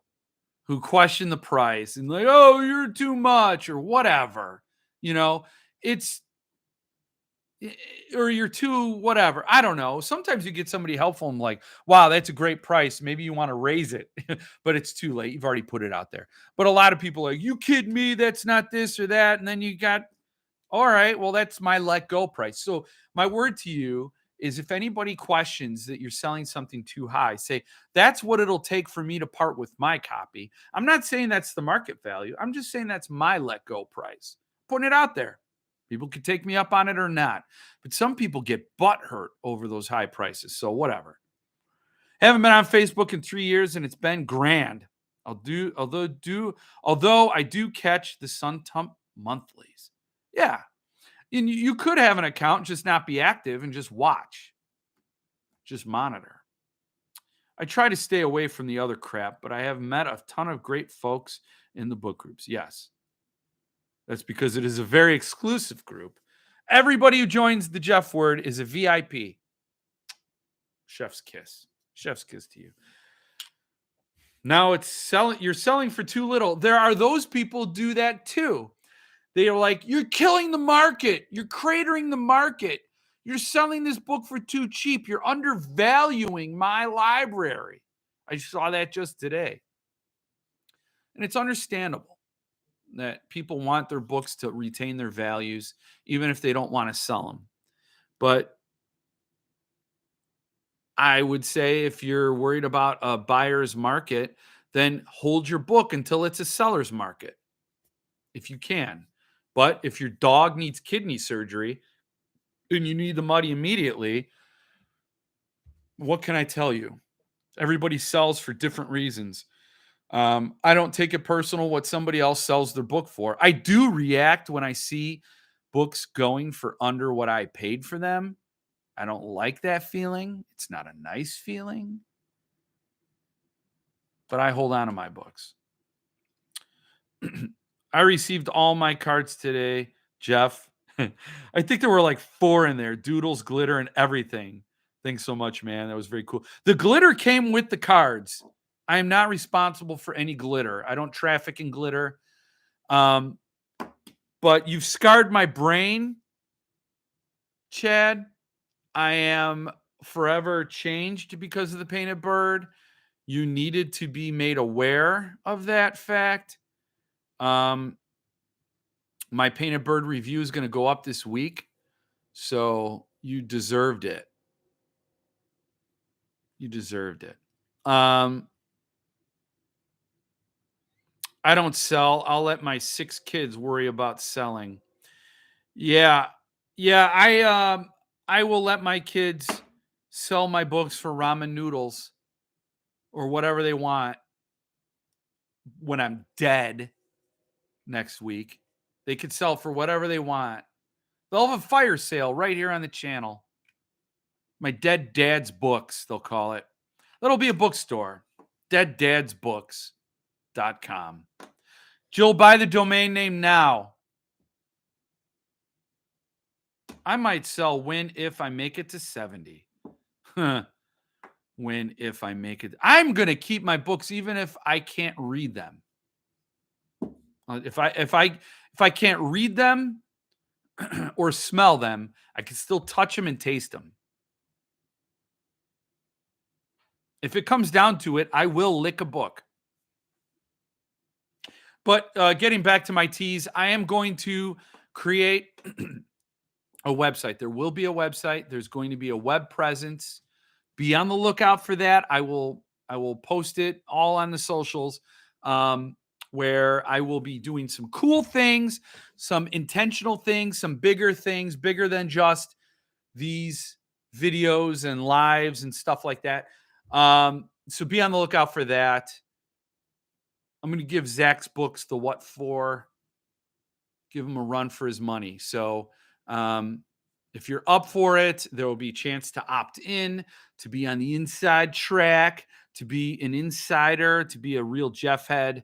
S1: who question the price and like, oh, you're too much or whatever. It's or you're too whatever. I don't know. Sometimes you get somebody helpful and like, wow, that's a great price. Maybe you want to raise it, but it's too late. You've already put it out there. But a lot of people are like, you kidding me? That's not this or that. And then you got, all right, well, that's my let go price. So my word to you is if anybody questions that you're selling something too high, say, that's what it'll take for me to part with my copy. I'm not saying that's the market value. I'm just saying that's my let go price. Putting it out there. People could take me up on it or not. But some people get butthurt over those high prices. So whatever. Haven't been on Facebook in 3 years and it's been grand. Although I do catch the Suntup monthlies. Yeah. And you could have an account, just not be active and just watch. Just monitor. I try to stay away from the other crap, but I have met a ton of great folks in the book groups. Yes. That's because it is a very exclusive group. Everybody who joins the Jeff Word is a VIP. Chef's kiss. Chef's kiss to you. Now you're selling for too little. There are those people do that too. They are like, you're killing the market. You're cratering the market. You're selling this book for too cheap. You're undervaluing my library. I saw that just today. And it's understandable that people want their books to retain their values, even if they don't want to sell them. But I would say if you're worried about a buyer's market, then hold your book until it's a seller's market, if you can. But if your dog needs kidney surgery and you need the money immediately, what can I tell you? Everybody sells for different reasons. I don't take it personal what somebody else sells their book for. I do react when I see books going for under what I paid for them. I don't like that feeling. It's not a nice feeling. But I hold on to my books. I received all my cards today, Jeff. I think there were like 4 in there, doodles, glitter, and everything. Thanks so much, man. That was very cool. The glitter came with the cards. I am not responsible for any glitter. I don't traffic in glitter. But you've scarred my brain, Chad. I am forever changed because of the painted bird. You needed to be made aware of that fact. My painted bird review is going to go up this week. So you deserved it. You deserved it. I don't sell. I'll let my 6 kids worry about selling. Yeah. Yeah. I will let my kids sell my books for ramen noodles or whatever they want when I'm dead next week. They could sell for whatever they want. They'll have a fire sale right here on the channel. My Dead Dad's Books, they'll call it. That'll be a bookstore. deaddadsbooks.com. Jill, buy the domain name now. I might sell Win if I make it to 70. Win if I make it. I'm going to keep my books even if I can't read them. If I can't read them or smell them, I can still touch them and taste them. If it comes down to it, I will lick a book. But getting back to my teas, I am going to create a website. There will be a website. There's going to be a web presence. Be on the lookout for that. I will post it all on the socials, where I will be doing some cool things, some intentional things, some bigger things, bigger than just these videos and lives and stuff like that. So be on the lookout for that. I'm going to give Zach's books the what for. Give him a run for his money. So if you're up for it, there will be a chance to opt in, to be on the inside track, to be an insider, to be a real Jeff head.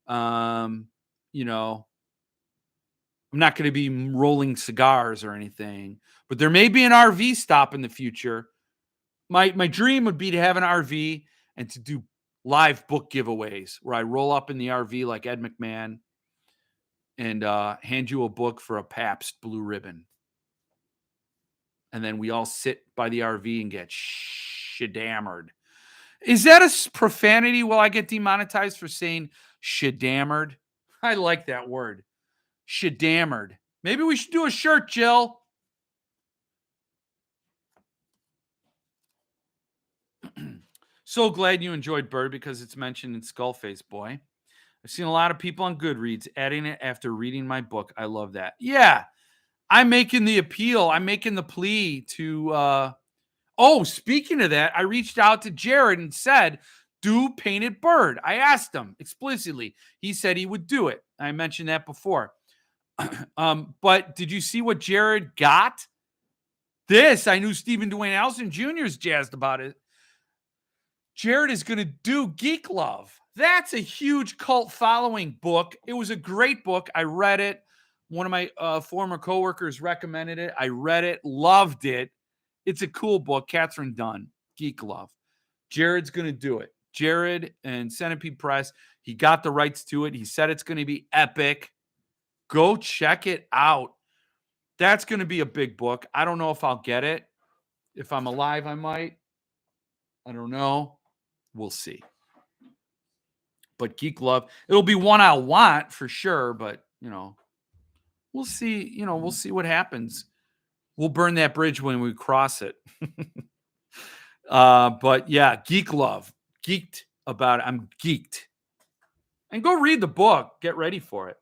S1: You know, I'm not going to be rolling cigars or anything, but there may be an RV stop in the future. My dream would be to have an RV and to do live book giveaways where I roll up in the RV like Ed McMahon and hand you a book for a Pabst Blue Ribbon. And then we all sit by the RV and get shadammered. Is that a profanity? Will I get demonetized for saying shadammered? I like that word. Shadammered. Maybe we should do a shirt, Jill. So glad you enjoyed Bird because it's mentioned in Skullface Boy. I've seen a lot of people on Goodreads adding it after reading my book. I love that. Yeah, I'm making the appeal. I'm making the plea to... speaking of that, I reached out to Jared and said, do Painted Bird. I asked him explicitly. He said he would do it. I mentioned that before. But did you see what Jared got? This, I knew Stephen Dwayne Allison Jr. is jazzed about it. Jared is going to do Geek Love. That's a huge cult following book. It was a great book. I read it. One of my former coworkers recommended it. I read it, loved it. It's a cool book. Catherine Dunn, Geek Love. Jared's going to do it. Jared and Centipede Press, he got the rights to it. He said it's going to be epic. Go check it out. That's going to be a big book. I don't know if I'll get it. If I'm alive, I might. I don't know. We'll see. But Geek Love, it'll be one I'll want for sure. But, we'll see. We'll see what happens. We'll burn that bridge when we cross it. But yeah, Geek Love. Geeked about it. I'm geeked. And go read the book. Get ready for it.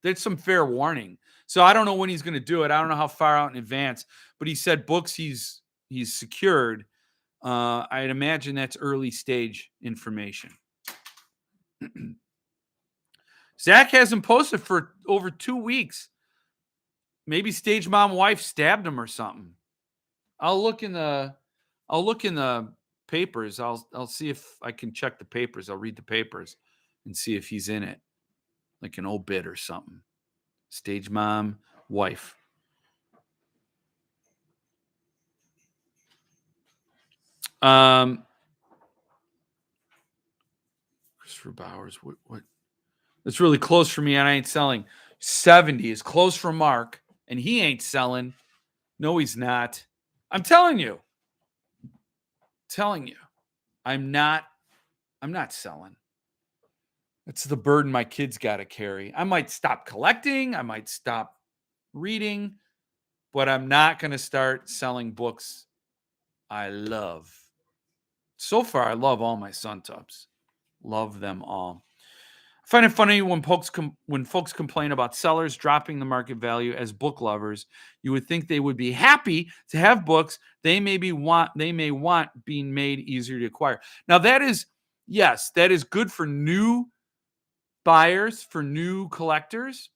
S1: There's some fair warning. So I don't know when he's going to do it. I don't know how far out in advance. But he said books he's secured. I'd imagine that's early stage information. Zach hasn't posted for over 2 weeks. Maybe Stage Mom wife stabbed him or something. I'll look in the papers. I'll see if I can check the papers. I'll read the papers and see if he's in it, like an obit or something. Stage Mom wife. Christopher Bowers. What? It's really close for me, and I ain't selling. 70 is close for Mark, and he ain't selling. No, he's not. I'm telling you. I'm not selling. It's the burden my kids got to carry. I might stop collecting. I might stop reading, but I'm not going to start selling books I love. So far, I love all my Suntups. Love them all. I find it funny when folks complain about sellers dropping the market value as book lovers. You would think they would be happy to have books they may want being made easier to acquire. Now that is good for new buyers, for new collectors,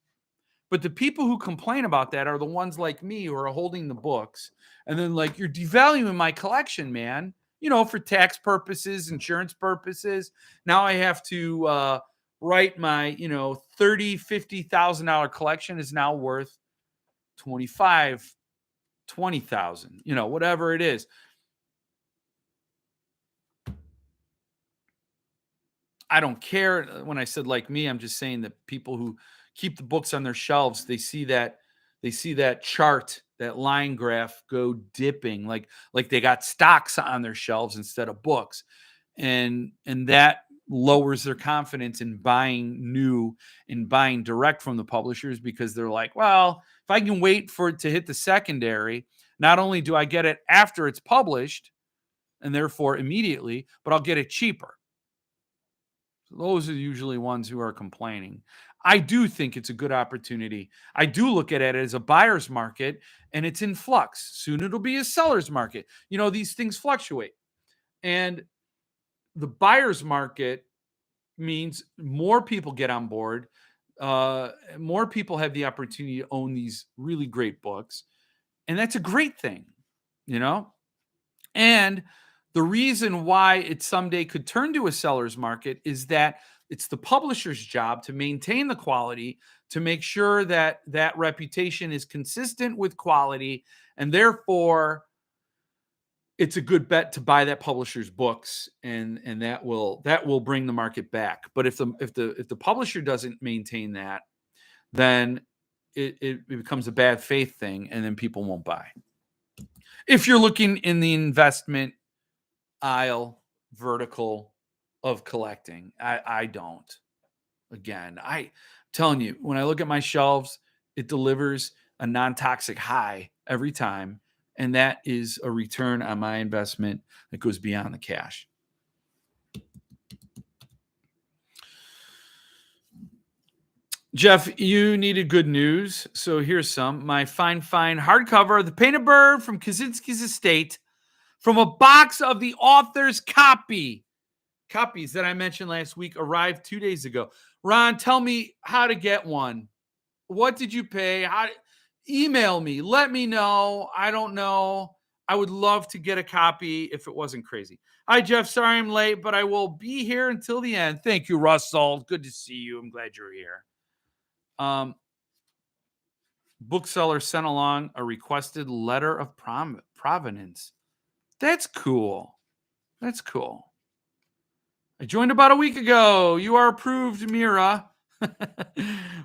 S1: But the people who complain about that are the ones like me who are holding the books. And then, like, you're devaluing my collection, man. For tax purposes, insurance purposes. Now I have to write my, $30,000, $50,000 collection is now worth 25, 20,000, whatever it is. I don't care. When I said like me, I'm just saying that people who keep the books on their shelves, they see that chart, that line graph go dipping, like they got stocks on their shelves instead of books. And that lowers their confidence in buying new and buying direct from the publishers, because they're like, well, if I can wait for it to hit the secondary, not only do I get it after it's published and therefore immediately, but I'll get it cheaper. Those are usually ones who are complaining. I do think it's a good opportunity. I do look at it as a buyer's market, and it's in flux. Soon it'll be a seller's market. These things fluctuate. And the buyer's market means more people get on board. More people have the opportunity to own these really great books. And that's a great thing, you know? And the reason why it someday could turn to a seller's market is that it's the publisher's job to maintain the quality, to make sure that that reputation is consistent with quality, and therefore it's a good bet to buy that publisher's books, and that will bring the market back. But if the publisher doesn't maintain that, then it becomes a bad faith thing, and then people won't buy. If you're looking in the investment aisle vertical of collecting, I don't. Again, I'm telling you, when I look at my shelves, it delivers a non-toxic high every time, and that is a return on my investment that goes beyond the cash. Jeff, you needed good news, so here's some. My fine hardcover of The Painted Bird from Kaczynski's estate, from a box of the author's copies that I mentioned last week, arrived 2 days ago. Ron, tell me how to get one. What did you pay? Email me. Let me know. I don't know. I would love to get a copy if it wasn't crazy. Hi, Jeff. Sorry I'm late, but I will be here until the end. Thank you, Russell. Good to see you. I'm glad you're here. Bookseller sent along a requested letter of provenance. That's cool. That's cool. I joined about a week ago. You are approved, Mira.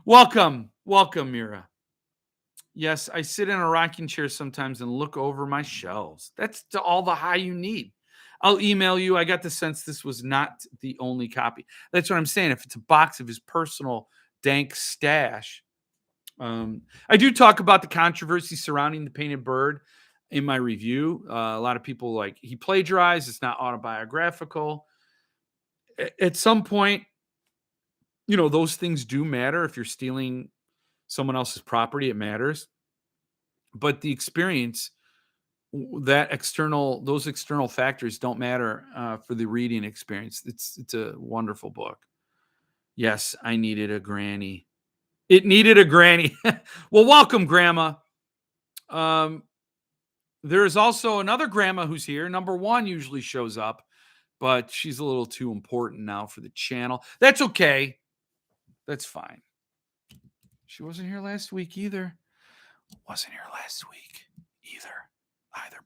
S1: Welcome, Mira. Yes, I sit in a rocking chair sometimes and look over my shelves. That's all the high you need. I'll email you. I got the sense this was not the only copy. That's what I'm saying. If it's a box of his personal dank stash. I do talk about the controversy surrounding The Painted Bird in my review. A lot of people like he plagiarized. It's not autobiographical. At some point, those things do matter. If you're stealing someone else's property, it matters. But the experience, those external factors don't matter for the reading experience. It's a wonderful book. Yes, I needed a granny. It needed a granny. Well, welcome, Grandma. There is also another grandma who's here. Number one usually shows up, but she's a little too important now for the channel. That's okay. That's fine. She wasn't here last week either. Either.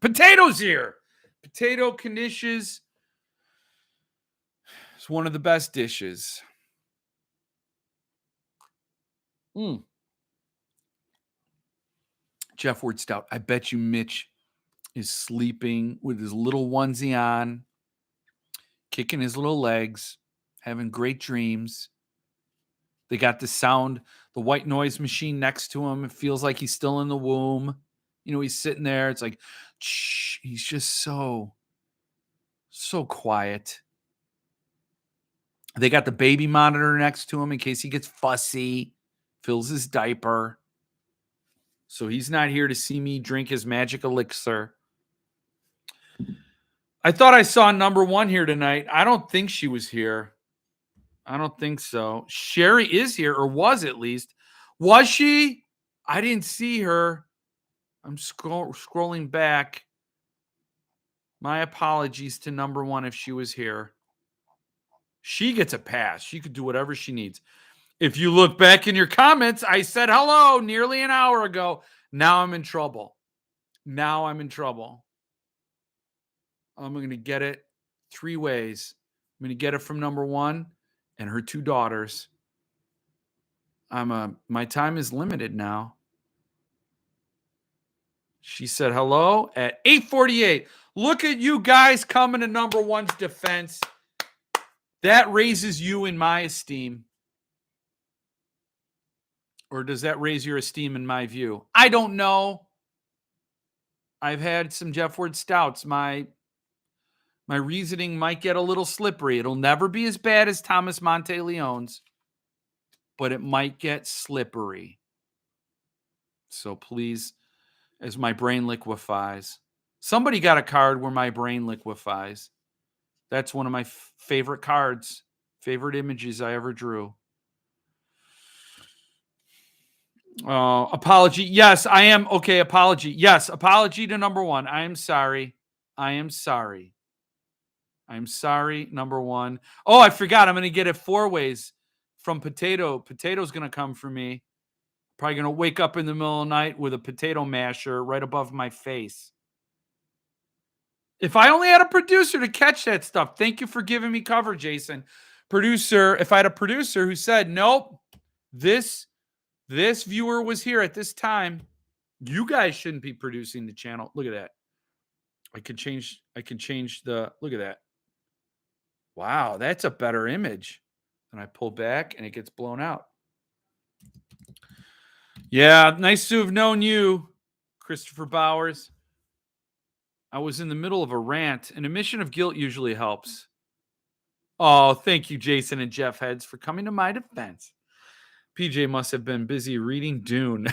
S1: Potato's here. Potato knishes. It's one of the best dishes. Jeff Ward Stout. I bet you Mitch is sleeping with his little onesie on, kicking his little legs, having great dreams. They got the white noise machine next to him. It feels like he's still in the womb. He's sitting there. It's like, shh, he's just so quiet. They got the baby monitor next to him in case he gets fussy, fills his diaper. So he's not here to see me drink his magic elixir. I thought I saw number one here tonight. I don't think she was here. I don't think so. Sherry is here, or was at least. Was she? I didn't see her. I'm scrolling back. My apologies to number one if she was here. She gets a pass. She could do whatever she needs. If you look back in your comments, I said hello nearly an hour ago. Now I'm in trouble. Now I'm in trouble. I'm going to get it three ways. I'm going to get it from number one and her two daughters. My time is limited now. She said hello at 8:48. Look at you guys coming to number one's defense. That raises you in my esteem. Or does that raise your esteem in my view? I don't know. I've had some Jeff Ward stouts. My reasoning might get a little slippery. It'll never be as bad as Thomas Monteleone's, but it might get slippery. So please, as my brain liquefies. Somebody got a card where my brain liquefies. That's one of my favorite cards, favorite images I ever drew. Apology. Yes, I am. Okay, apology. Yes, apology to number one. I am sorry. I am sorry. I'm sorry, number one. Oh, I forgot. I'm going to get it four ways from Potato. Potato's going to come for me. Probably going to wake up in the middle of the night with a potato masher right above my face. If I only had a producer to catch that stuff. Thank you for giving me cover, Jason. Producer, if I had a producer who said, nope, this viewer was here at this time, you guys shouldn't be producing the channel. Look at that. I can change the, look at that. Wow, that's a better image. And I pull back and it gets blown out. Yeah, nice to have known you, Christopher Bowers. I was in the middle of a rant. An admission of guilt usually helps. Oh, thank you, Jason and Jeff Heads, for coming to my defense. PJ must have been busy reading Dune.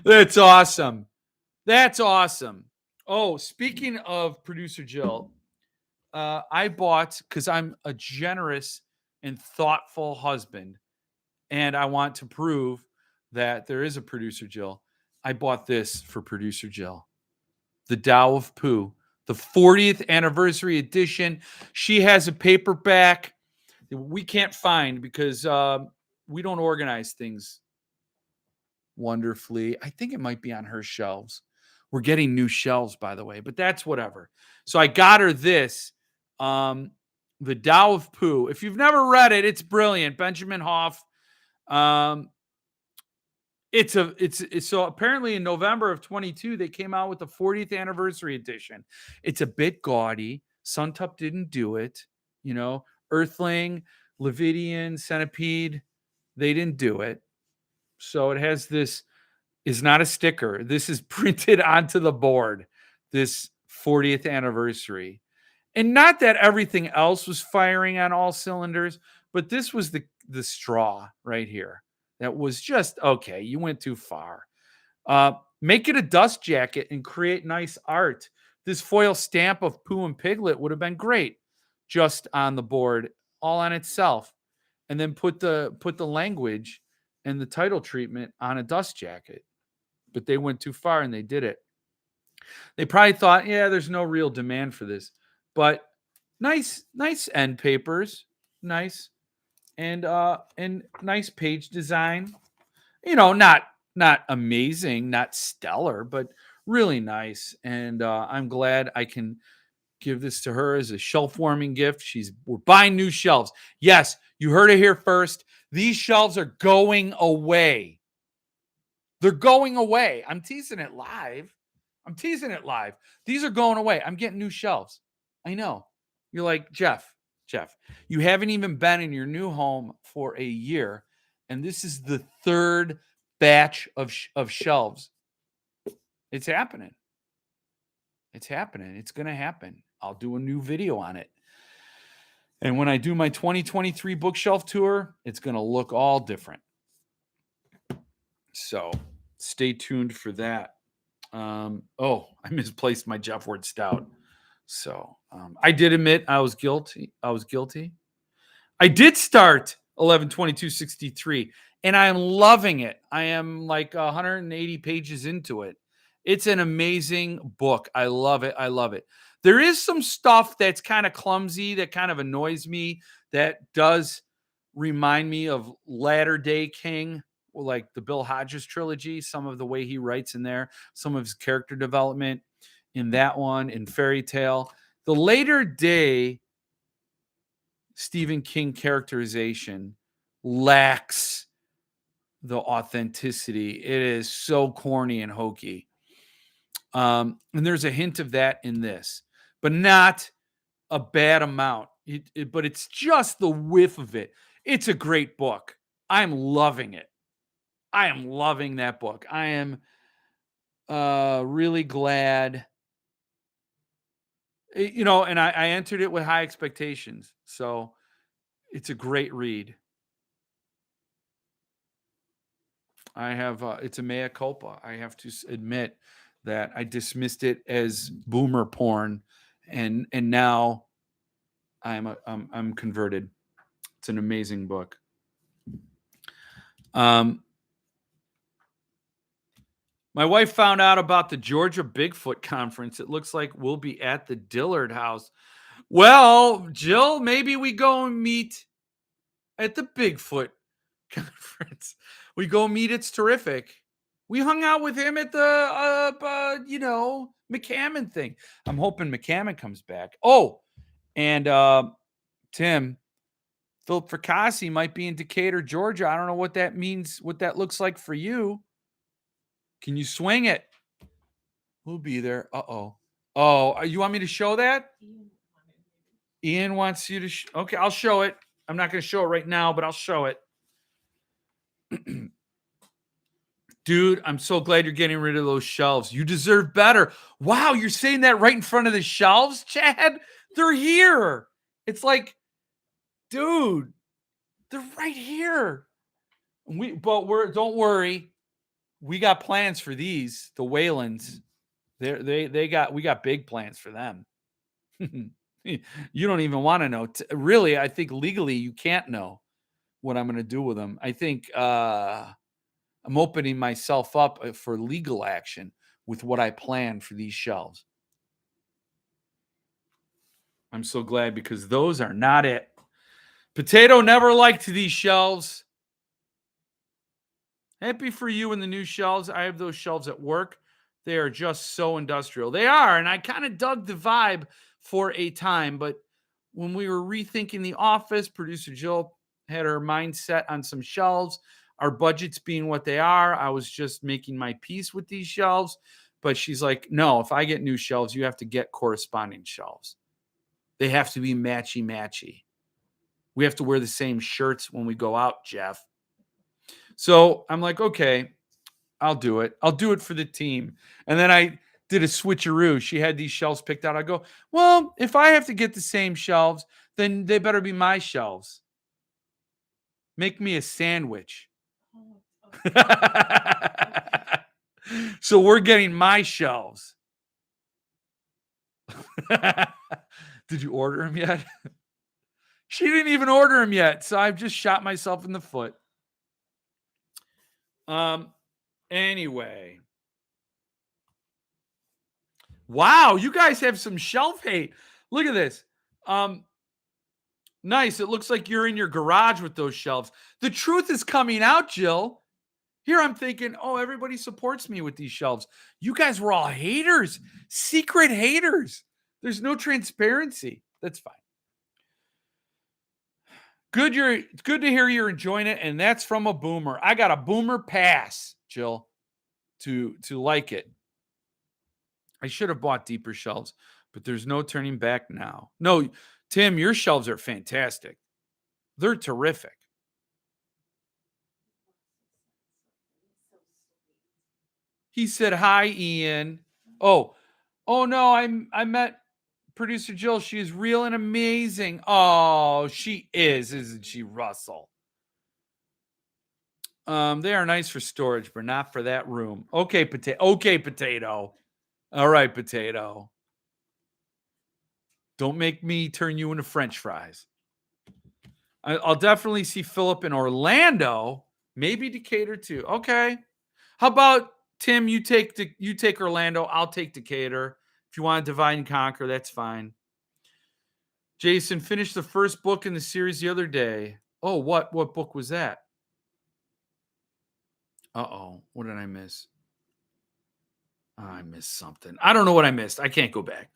S1: That's awesome. That's awesome. Oh, speaking of producer Jill, I bought, because I'm a generous and thoughtful husband, and I want to prove that there is a producer Jill. I bought this for producer Jill. The Tao of Pooh, the 40th anniversary edition. She has a paperback we can't find because we don't organize things wonderfully. I think it might be on her shelves. We're getting new shelves, by the way, but that's whatever. So I got her this, The Tao of Pooh. If you've never read it, it's brilliant. Benjamin Hoff. It's so apparently in November of 22, they came out with the 40th anniversary edition. It's a bit gaudy. Suntup didn't do it. You know, Earthling, Levidian, Centipede, they didn't do it. So it has this, is not a sticker. This is printed onto the board, this 40th anniversary. And not that everything else was firing on all cylinders, but this was the straw right here. That was just, okay, you went too far. Make it a dust jacket and create nice art. This foil stamp of Pooh and Piglet would have been great just on the board, all on itself. And then put the language and the title treatment on a dust jacket. But they went too far and they did it. They probably thought, yeah, there's no real demand for this. But nice end papers. Nice. And nice page design, you know, not amazing, not stellar, but really nice. And I'm glad I can give this to her as a shelf warming gift. We're buying new shelves. Yes, you heard it here first. These shelves are going away. They're going away. I'm teasing it live. These are going away. I'm getting new shelves. I know. You're like, Jeff, you haven't even been in your new home for a year, and this is the third batch of shelves. It's happening. It's going to happen. I'll do a new video on it. And when I do my 2023 bookshelf tour, it's going to look all different. So stay tuned for that. I misplaced my Jeff Ward Stout. So I did admit I was guilty. I did start 11/22/63 and I'm loving it. I am like 180 pages into it. It's an amazing book. I love it. I love it. There is some stuff that's kind of clumsy that kind of annoys me that does remind me of Latter Day King, like the Bill Hodges trilogy, some of the way he writes in there, some of his character development in that one, in Fairy Tale. The later day Stephen King characterization lacks the authenticity. It is so corny and hokey. And there's a hint of that in this, but not a bad amount. But it's just the whiff of it. It's a great book. I'm loving it. I am loving that book. I am really glad. And I entered it with high expectations. So it's a great read. I have it's a mea culpa. I have to admit that I dismissed it as boomer porn, and now I'm converted. It's an amazing book. My wife found out about the Georgia Bigfoot conference. It looks like we'll be at the Dillard house. Well, Jill, maybe we go and meet at the Bigfoot conference. We go meet. It's terrific. We hung out with him at the, McCammon thing. I'm hoping McCammon comes back. Oh, and Tim, Philip Fracassi might be in Decatur, Georgia. I don't know what that means, what that looks like for you. Can you swing it? We'll be there. Uh-oh. Oh, you want me to show that? Ian wants you to. Okay, I'll show it. I'm not going to show it right now, but I'll show it. Dude, I'm so glad you're getting rid of those shelves. You deserve better. Wow, you're saying that right in front of the shelves, Chad? They're here. It's like, dude, they're right here. Don't worry. We got plans for these, the Whalens. We got big plans for them. You don't even want to know. Really, I think legally you can't know what I'm going to do with them. I think I'm opening myself up for legal action with what I plan for these shelves. I'm so glad because those are not it. Potato never liked these shelves. Happy for you and the new shelves. I have those shelves at work. They are just so industrial. They are, and I kind of dug the vibe for a time, but when we were rethinking the office, producer Jill had her mindset on some shelves. Our budgets being what they are, I was just making my peace with these shelves. But she's like, no, if I get new shelves, you have to get corresponding shelves. They have to be matchy-matchy. We have to wear the same shirts when we go out, Jeff. So I'm like, okay, I'll do it. I'll do it for the team. And then I did a switcheroo. She had these shelves picked out. I go, well, if I have to get the same shelves, then they better be my shelves. Make me a sandwich. So we're getting my shelves. Did you order them yet? She didn't even order them yet. So I've just shot myself in the foot. Anyway. Wow, you guys have some shelf hate. Look at this. Nice. It looks like you're in your garage with those shelves. The truth is coming out, Jill. Here I'm thinking, oh, everybody supports me with these shelves. You guys were all haters, secret haters. There's no transparency. That's fine. It's good to hear you're enjoying it, and that's from a boomer. I got a boomer pass, Jill, to like it. I should have bought deeper shelves, but there's no turning back now. No, Tim, your shelves are fantastic. They're terrific. He said, hi, Ian. Oh no, I met producer Jill. She is real and amazing. Oh, she is, isn't she, Russell? They are nice for storage, but not for that room. Okay, potato. All right, potato. Don't make me turn you into French fries. I'll definitely see Philip in Orlando. Maybe Decatur too. Okay. How about Tim? You take Orlando. I'll take Decatur. If you want to divide and conquer, that's fine. Jason finished the first book in the series the other day. Oh, what book was that? Uh-oh. What did I miss? Oh, I missed something. I don't know what I missed. I can't go back.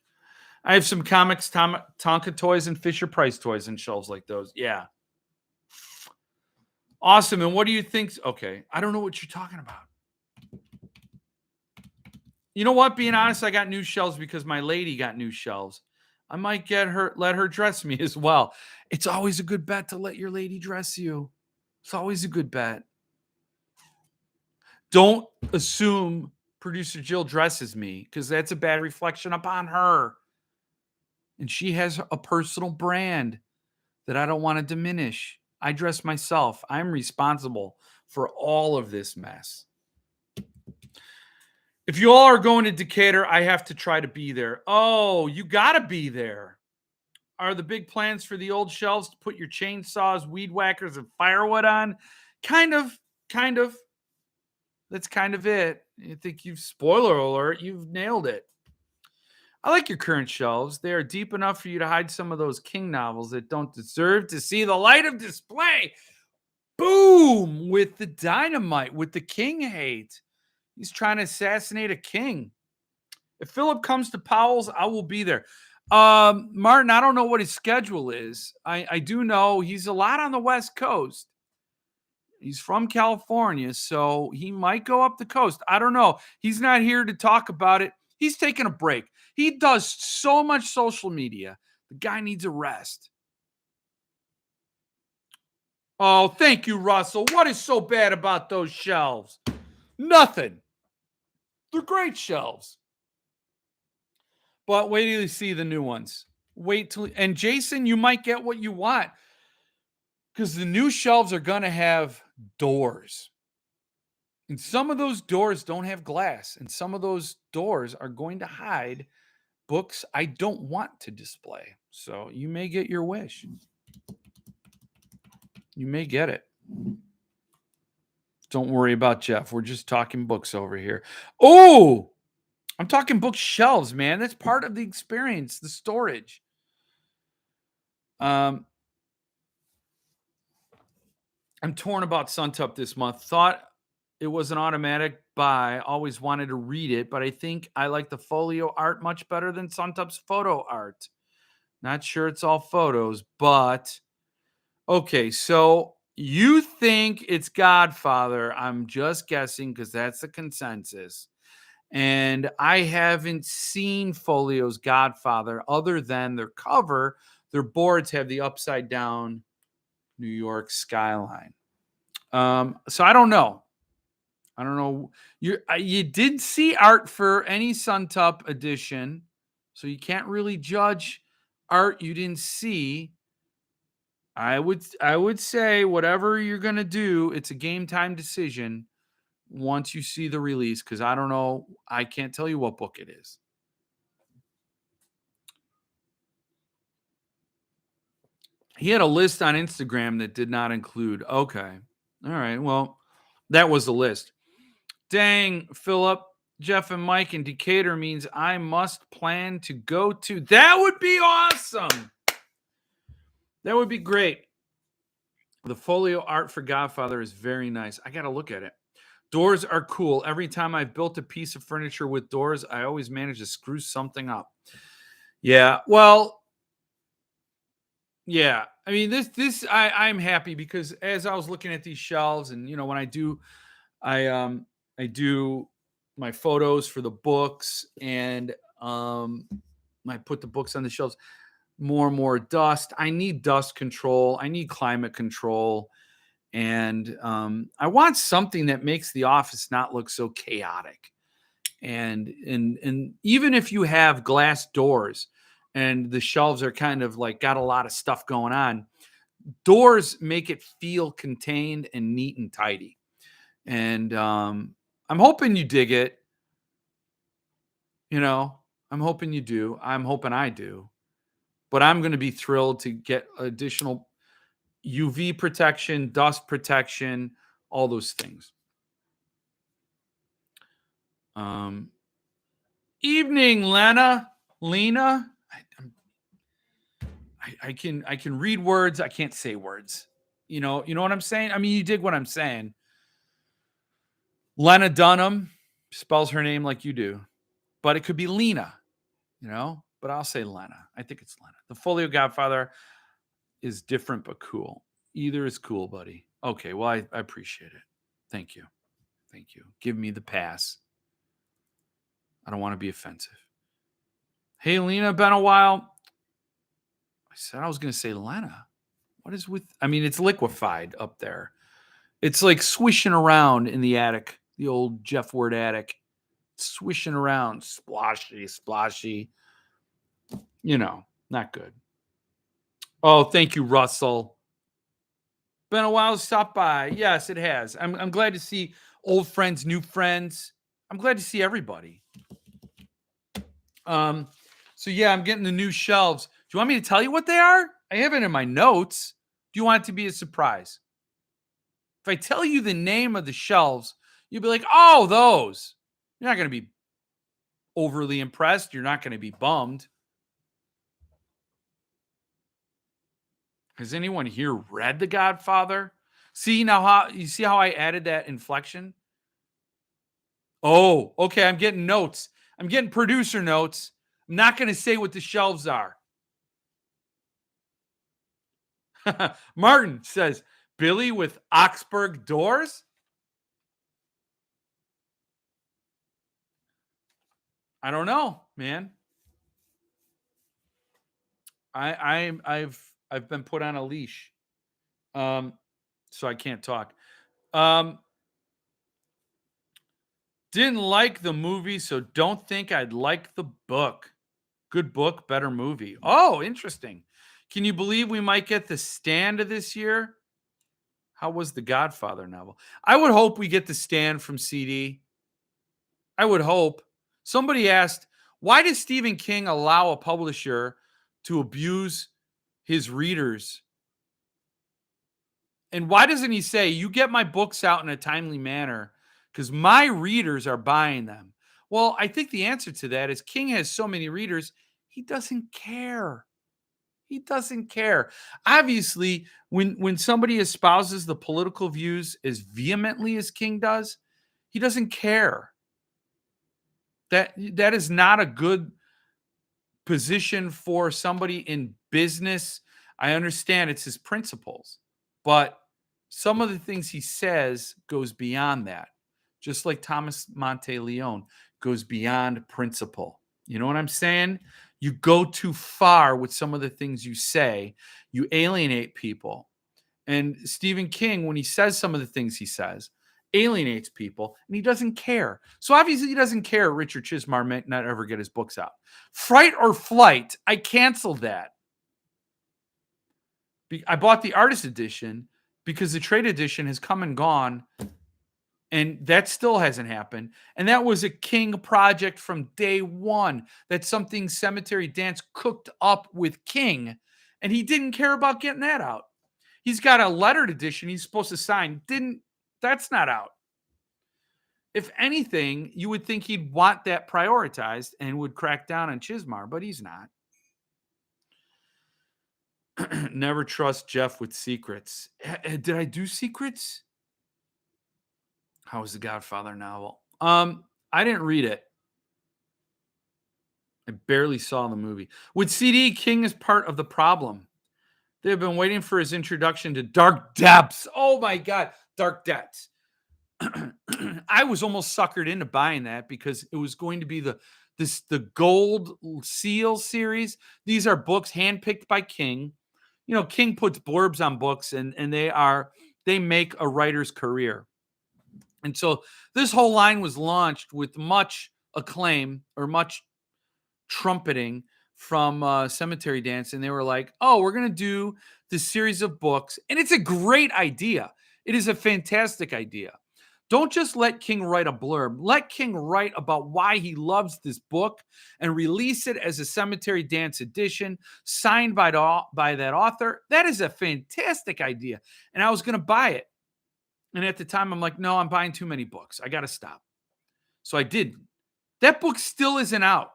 S1: I have some comics, Tonka toys, and Fisher Price toys and shelves like those. Yeah. Awesome. And what do you think? Okay. I don't know what you're talking about. You know what? Being honest, I got new shelves because my lady got new shelves. I might let her dress me as well. It's always a good bet to let your lady dress you. It's always a good bet. Don't assume producer Jill dresses me because that's a bad reflection upon her. And she has a personal brand that I don't want to diminish. I dress myself. I'm responsible for all of this mess. If you all are going to Decatur, I have to try to be there. Oh, you got to be there. Are the big plans for the old shelves to put your chainsaws, weed whackers, and firewood on? Kind of. That's kind of it. You think spoiler alert, you've nailed it. I like your current shelves. They are deep enough for you to hide some of those King novels that don't deserve to see the light of display. Boom! With the dynamite, with the King hate. He's trying to assassinate a king. If Philip comes to Powell's, I will be there. Martin, I don't know what his schedule is. I do know he's a lot on the West Coast. He's from California, so he might go up the coast. I don't know. He's not here to talk about it. He's taking a break. He does so much social media. The guy needs a rest. Oh, thank you, Russell. What is so bad about those shelves? Nothing. They're great shelves. But wait till you see the new ones. And Jason, you might get what you want because the new shelves are going to have doors. And some of those doors don't have glass. And some of those doors are going to hide books I don't want to display. So you may get your wish. You may get it. Don't worry about Jeff. We're just talking books over here. Oh, I'm talking bookshelves, man. That's part of the experience, the storage. I'm torn about Suntup this month. Thought it was an automatic buy. Always wanted to read it, but I think I like the folio art much better than Suntup's photo art. Not sure it's all photos, but okay. So you think it's Godfather? I'm just guessing because that's the consensus. And I haven't seen Folio's Godfather other than their cover. Their boards have the upside down New York skyline. So I don't know. You did see art for any Suntup edition, so you can't really judge art you didn't see. I would say whatever you're gonna do, it's a game time decision once you see the release, because I don't know. I can't tell you what book it is. He had a list on Instagram that did not include. Okay. All right. Well, that was the list. Dang, Philip, Jeff, and Mike in Decatur means I must plan to go to. That would be awesome. That would be great. The folio art for Godfather is very nice. I got to look at it. Doors are cool. Every time I've built a piece of furniture with doors, I always manage to screw something up. Yeah. Well, yeah. I mean, I'm happy because as I was looking at these shelves and, when I do my photos for the books and, I put the books on the shelves, more and more dust. I need dust control. I need climate control. And I want something that makes the office not look so chaotic. And even if you have glass doors and the shelves are kind of like got a lot of stuff going on, doors make it feel contained and neat and tidy. And I'm hoping you dig it. I'm hoping you do. I'm hoping I do. But I'm going to be thrilled to get additional UV protection, dust protection, all those things. Evening, Lena. I can read words. I can't say words. You know what I'm saying? I mean, you dig what I'm saying. Lena Dunham spells her name like you do, but it could be Lena, but I'll say Lena. I think it's Lena. The Folio Godfather is different but cool. Either is cool, buddy. Okay, well, I appreciate it. Thank you. Give me the pass. I don't want to be offensive. Hey, Lena, been a while. I said I was going to say Lena. What is with, it's liquefied up there. It's like swishing around in the attic, the old Jeff Word attic. Swishing around, splashy. Not good. Oh, thank you, Russell. Been a while to stop by. Yes, it has. I'm glad to see old friends, new friends. I'm glad to see everybody. So yeah, I'm getting the new shelves. Do you want me to tell you what they are? I have it in my notes. Do you want it to be a surprise? If I tell you the name of the shelves, you'll be like, oh, those. You're not going to be overly impressed. You're not going to be bummed. Has anyone here read The Godfather? See how I added that inflection? Oh, okay. I'm getting notes. I'm getting producer notes. I'm not going to say what the shelves are. Martin says, Billy with Oxburg doors? I don't know, man. I've been put on a leash. So I can't talk. Didn't like the movie, so don't think I'd like the book. Good book, better movie. Oh, interesting. Can you believe we might get The Stand this year? How was the Godfather novel? I would hope we get The Stand from CD. I would hope. Somebody asked, why does Stephen King allow a publisher to abuse his readers? And why doesn't he say, you get my books out in a timely manner because my readers are buying them? Well, I think the answer to that is King has so many readers, he doesn't care. He doesn't care. Obviously, when somebody espouses the political views as vehemently as King does, he doesn't care. That is not a good position for somebody in business. I understand it's his principles, but some of the things he says goes beyond that. Just like Thomas Monteleone goes beyond principle. You know what I'm saying? You go too far with some of the things you say. You alienate people. And Stephen King, when he says some of the things he says, alienates people, and he doesn't care. So obviously he doesn't care Richard Chizmar might not ever get his books out. Fright or Flight, I canceled that. I bought the artist edition because the trade edition has come and gone, and that still hasn't happened. And that was a King project from day one. That's something Cemetery Dance cooked up with King, and he didn't care about getting that out. He's got a lettered edition he's supposed to sign. That's not out. If anything, you would think he'd want that prioritized and would crack down on Chizmar, but he's not. Never trust Jeff with secrets. Did I do secrets? How was the Godfather novel? I didn't read it. I barely saw the movie. With CD, King is part of the problem. They've been waiting for his introduction to Dark Depths. Oh my God, Dark Depths. I was almost suckered into buying that because it was going to be the Gold Seal series. These are books handpicked by King. King puts blurbs on books, and they make a writer's career. And so this whole line was launched with much acclaim or much trumpeting from Cemetery Dance, and they were like, oh, we're going to do this series of books, and it's a great idea. It is a fantastic idea. Don't just let King write a blurb. Let King write about why he loves this book and release it as a Cemetery Dance edition signed by that author. That is a fantastic idea, and I was going to buy it. And at the time, I'm like, no, I'm buying too many books. I got to stop. So I did. That book still isn't out.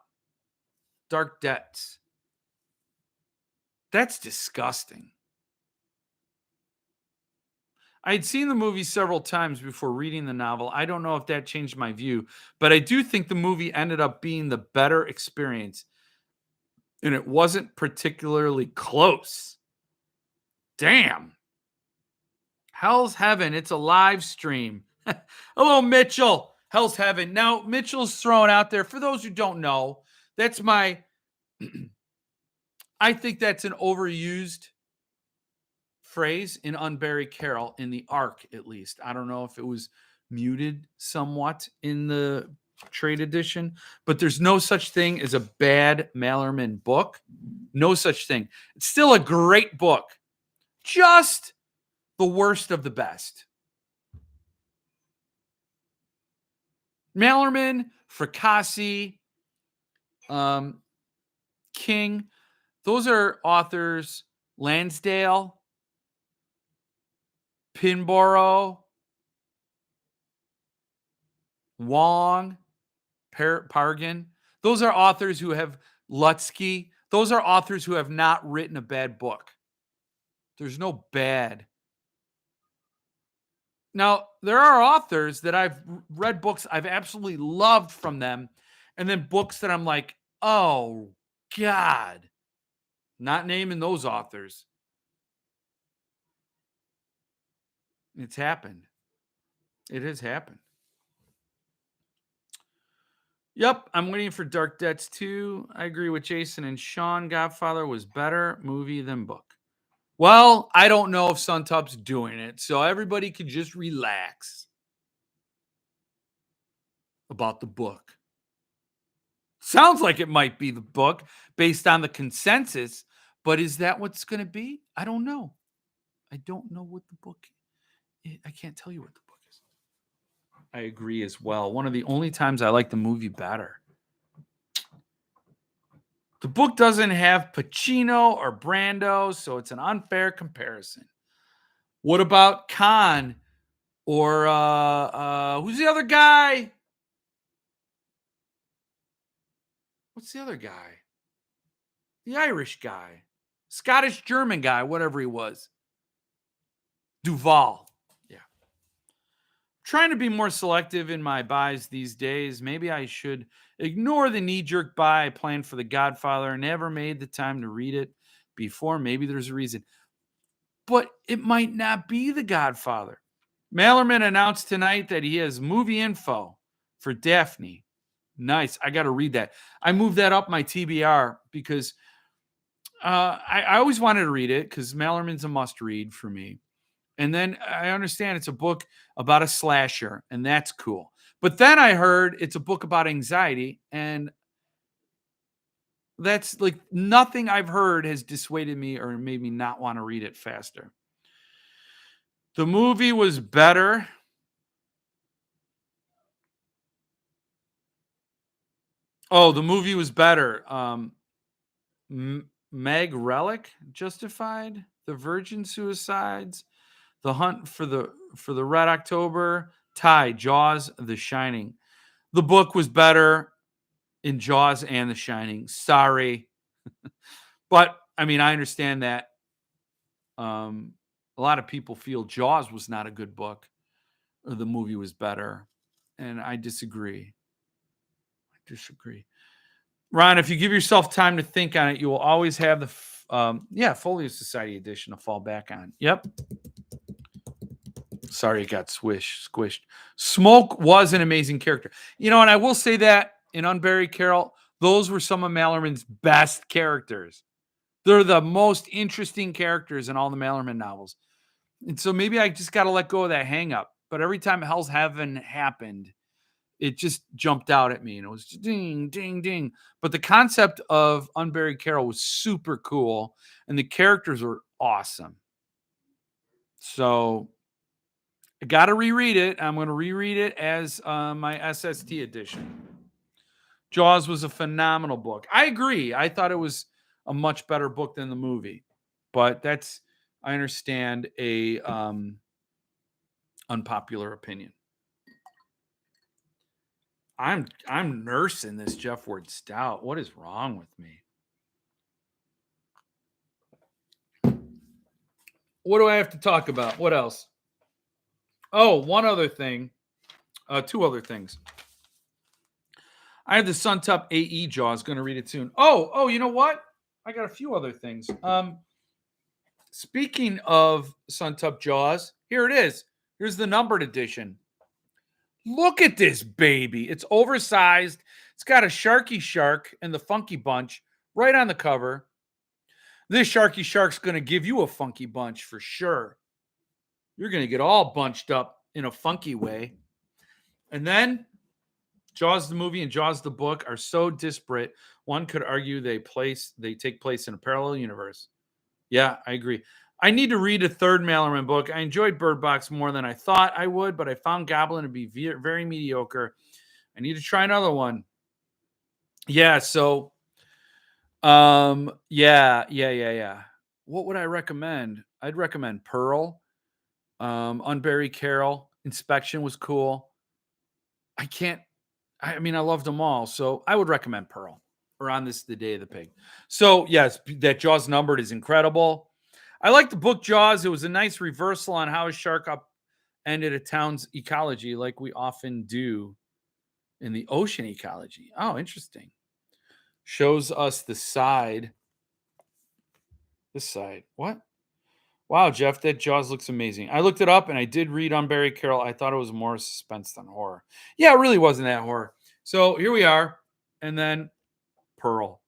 S1: Dark Debts. That's disgusting. I had seen the movie several times before reading the novel. I don't know if that changed my view, but I do think the movie ended up being the better experience, and it wasn't particularly close. Damn. Hell's Heaven. It's a live stream. Hello, Mitchell. Hell's Heaven. Now, Mitchell's thrown out there. For those who don't know, that's my. I think that's an overused phrase in Unburied Carol, in the arc at least. I don't know if it was muted somewhat in the trade edition, but there's no such thing as a bad Mallerman book. No such thing. It's still a great book. Just the worst of the best. Mallerman, Fracassi, King, those are authors. Lansdale, Pinborough, Wong, Pargin. Those are authors who have Lutsky. Those are authors who have not written a bad book. There's no bad. Now, there are authors that I've read books I've absolutely loved from them, and then books that I'm like, oh, God. Not naming those authors. It's happened. It has happened. Yep, I'm waiting for Dark Debts 2. I agree with Jason and Sean. Godfather was better movie than book. Well, I don't know if Suntup's doing it, so everybody could just relax about the book. Sounds like it might be the book based on the consensus, but is that what's going to be? I don't know. I don't know what the book is. I can't tell you what the book is. I agree as well. One of the only times I like the movie better. The book doesn't have Pacino or Brando, so it's an unfair comparison. What about Khan or who's the other guy? What's the other guy? The Irish guy. Scottish German guy, whatever he was. Duval. Yeah. Trying to be more selective in my buys these days. Maybe I should ignore the knee-jerk buy I planned for The Godfather. Never made the time to read it before. Maybe there's a reason. But it might not be The Godfather. Mallerman announced tonight that he has movie info for Daphne. Nice. I got to read that. I moved that up my TBR because I always wanted to read it because Mallerman's a must-read for me. And then I understand it's a book about a slasher, and that's cool. But then I heard it's a book about anxiety, and that's like nothing I've heard has dissuaded me or made me not want to read it faster. The movie was better. Oh, the movie was better. Meg Relic, Justified, The Virgin Suicides, The Hunt for the Red October, Ty, Jaws, The Shining. The book was better in Jaws and The Shining. Sorry. But I mean, I understand that a lot of people feel Jaws was not a good book or the movie was better. And I disagree. Ron, if you give yourself time to think on it, you will always have the Folio Society edition to fall back on. Yep. Sorry, it got squished. Smoke was an amazing character. And I will say that in Unburied Carol, those were some of Mallerman's best characters. They're the most interesting characters in all the Mallerman novels. And so maybe I just got to let go of that hang up. But every time Hell's Heaven happened, it just jumped out at me and it was ding, ding, ding. But the concept of Unburied Carol was super cool and the characters were awesome. So I got to reread it. I'm going to reread it as my SST edition. Jaws was a phenomenal book. I agree. I thought it was a much better book than the movie, but I understand a Unpopular opinion. I'm nursing this Jeff Ward Stout. What is wrong with me? What do I have to talk about? What else? Oh, one other thing. Two other things. I have the Suntup AE Jaws. Going to read it soon. Oh, you know what? I got a few other things. Speaking of Suntup Jaws, here it is. Here's the numbered edition. Look at this baby. It's oversized. It's got a Sharky Shark and the Funky Bunch right on the cover. This Sharky Shark's going to give you a funky bunch for sure. You're going to get all bunched up in a funky way. And then Jaws the movie and Jaws the book are so disparate, one could argue they take place in a parallel universe. Yeah, I agree. I need to read a third Mallerman book. I enjoyed Bird Box more than I thought I would, but I found Goblin to be very mediocre. I need to try another one. Yeah, so yeah. What would I recommend? I'd recommend Pearl. Unburied Carol. Inspection was cool. I mean, I loved them all, so I would recommend Pearl or On This the Day of the Pig. So, yes, that Jaws numbered is incredible. I like the book Jaws. It was a nice reversal on how a shark upended a town's ecology like we often do in the ocean ecology. Oh, interesting. Shows us this side. What? Wow, Jeff, that Jaws looks amazing. I looked it up and I did read Unburied Carol. I thought it was more suspense than horror. Yeah, it really wasn't that horror. So here we are. And then Pearl.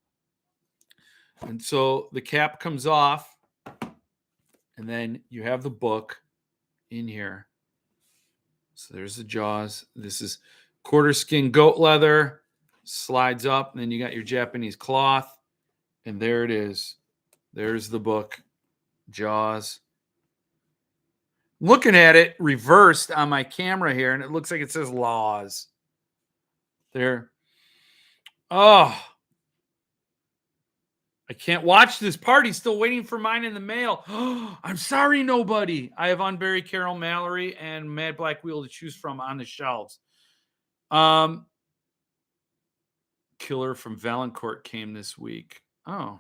S1: And so the cap comes off. And then you have the book in here. So there's the Jaws. This is quarter skin goat leather. Slides up. And then you got your Japanese cloth. And there it is. There's the book. Jaws. Looking at it reversed on my camera here, and it looks like it says laws. There. Oh. I can't watch this party. Still waiting for mine in the mail. I'm sorry, nobody. I have Unburied Carol Mallory and Mad Black Wheel to choose from on the shelves. Killer from Valancourt came this week. Oh.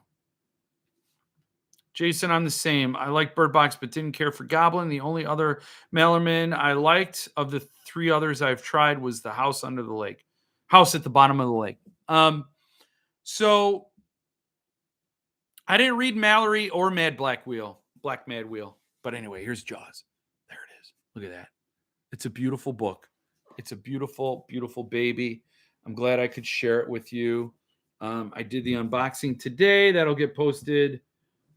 S1: Jason, I'm the same. I like Bird Box, but didn't care for Goblin. The only other Mallerman I liked of the three others I've tried was the House Under the Lake. House at the Bottom of the Lake. So I didn't read Mallory or Black Mad Wheel. But anyway, here's Jaws. There it is. Look at that. It's a beautiful book. It's a beautiful, beautiful baby. I'm glad I could share it with you. I did the unboxing today. That'll get posted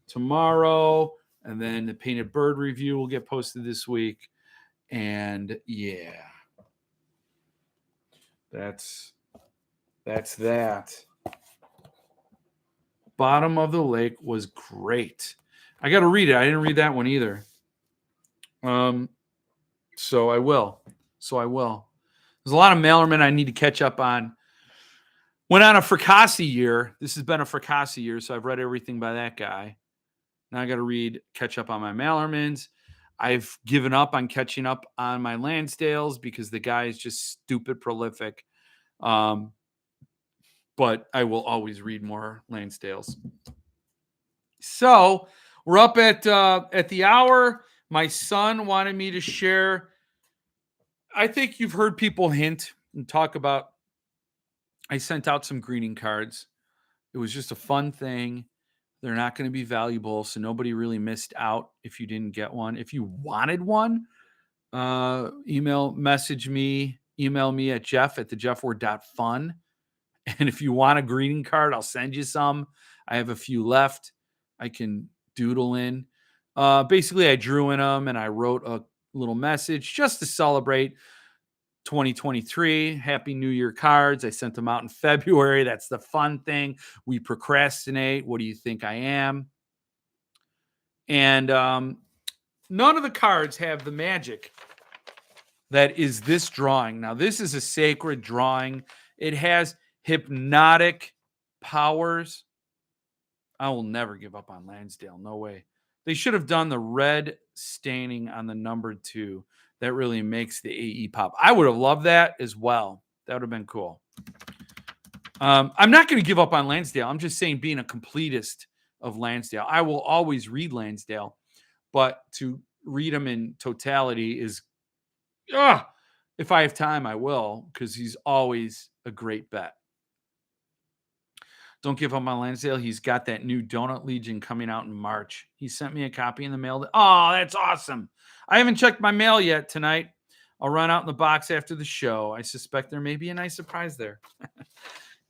S1: tomorrow, and then the Painted Bird review will get posted this week. And yeah, that's that. Bottom of the Lake was great. I got to read it. I didn't read that one either. So I will. There's a lot of Mallerman I need to catch up on. Went on a Fracassi year. This has been a Fracassi year, so I've read everything by that guy. Now I got to catch up on my Mallermans. I've given up on catching up on my Lansdales because the guy is just stupid prolific. But I will always read more Lansdales. So we're up at the hour. My son wanted me to share. I think you've heard people hint and talk about. I sent out some greeting cards. It was just a fun thing. They're not going to be valuable, so nobody really missed out if you didn't get one. If you wanted one, email me at jeff@thejeffward.fun. And if you want a greeting card, I'll send you some. I have a few left I can doodle in. Basically, I drew in them and I wrote a little message just to celebrate 2023. Happy New Year cards. I sent them out in February. That's the fun thing. We procrastinate. What do you think I am? And none of the cards have the magic that is this drawing. Now, this is a sacred drawing. It has hypnotic powers. I will never give up on Lansdale. No way. They should have done the red staining on the number 2. that really makes the AE pop. I would have loved that as well. That would have been cool. I'm not going to give up on Lansdale. I'm just saying, being a completist of Lansdale, I will always read Lansdale, but to read him in totality is, if I have time, I will, because he's always a great bet. Don't give up on Lansdale. He's got that new Donut Legion coming out in March. He sent me a copy in the mail. Oh, that's awesome. I haven't checked my mail yet tonight. I'll run out in the box after the show. I suspect there may be a nice surprise there.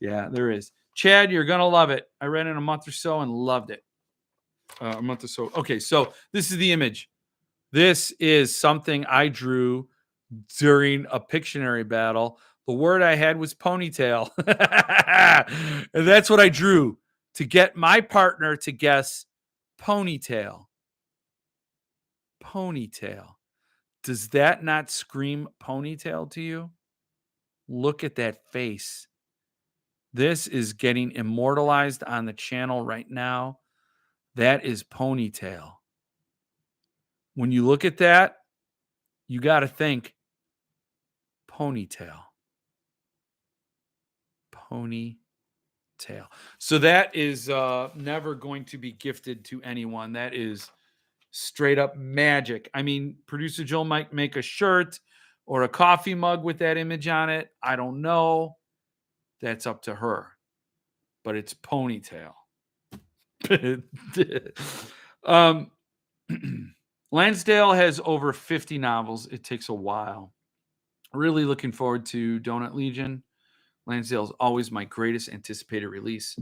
S1: Yeah, there is. Chad, you're going to love it. I read it in a month or so and loved it. A month or so. Okay, so this is the image. This is something I drew during a Pictionary battle. The word I had was ponytail. And that's what I drew to get my partner to guess ponytail. Ponytail. Does that not scream ponytail to you? Look at that face. This is getting immortalized on the channel right now. That is ponytail. When you look at that, you got to think ponytail. Ponytail. So that is never going to be gifted to anyone. That is straight up magic. I mean, producer Joe might make a shirt or a coffee mug with that image on it. I don't know. That's up to her. But it's ponytail. Lansdale has over 50 novels. It takes a while. Really looking forward to Donut Legion. Lansdale is always my greatest anticipated release.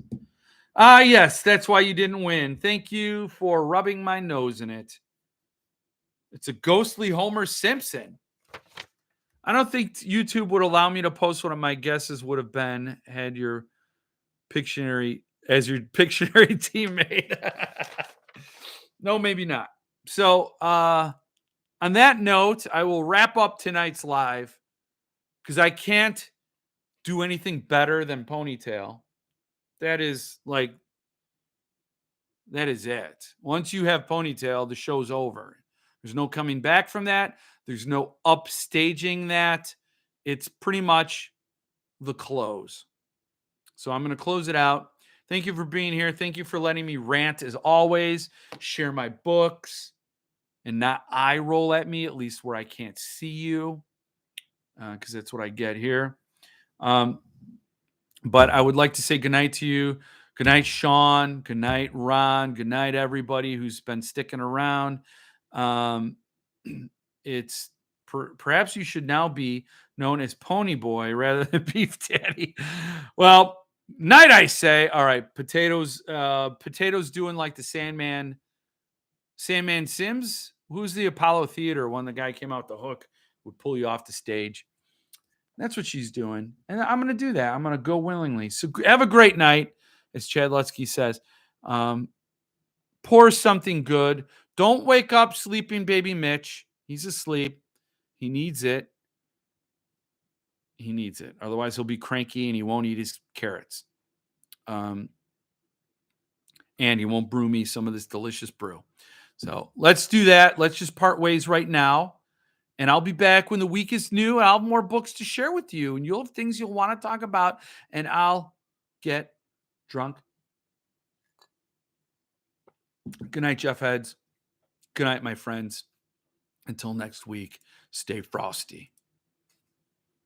S1: Yes, that's why you didn't win. Thank you for rubbing my nose in it. It's a ghostly Homer Simpson. I don't think YouTube would allow me to post what my guesses would have been had your Pictionary as your Pictionary teammate. No, maybe not. So, on that note, I will wrap up tonight's live because I can't do anything better than ponytail. That is it. Once you have ponytail, the show's over. There's no coming back from that. There's no upstaging that. It's pretty much the close. So I'm going to close it out. Thank you for being here. Thank you for letting me rant as always. Share my books and not eye roll at me, at least where I can't see you, because that's what I get here. But I would like to say goodnight to you. Good night, Sean. Good night, Ron. Good night, everybody who's been sticking around. It's perhaps you should now be known as Pony Boy rather than Beef Daddy. Well, night, I say. All right, potatoes. Potatoes doing like the Sandman Sims. Who's the Apollo Theater when the guy came out the hook would pull you off the stage? That's what she's doing. And I'm going to do that. I'm going to go willingly. So have a great night, as Chad Lutsky says. Pour something good. Don't wake up sleeping baby Mitch. He's asleep. He needs it. He needs it. Otherwise, he'll be cranky and he won't eat his carrots. And he won't brew me some of this delicious brew. So let's do that. Let's just part ways right now. And I'll be back when the week is new. I'll have more books to share with you. And you'll have things you'll want to talk about. And I'll get drunk. Good night, Jeff Heads. Good night, my friends. Until next week, stay frosty.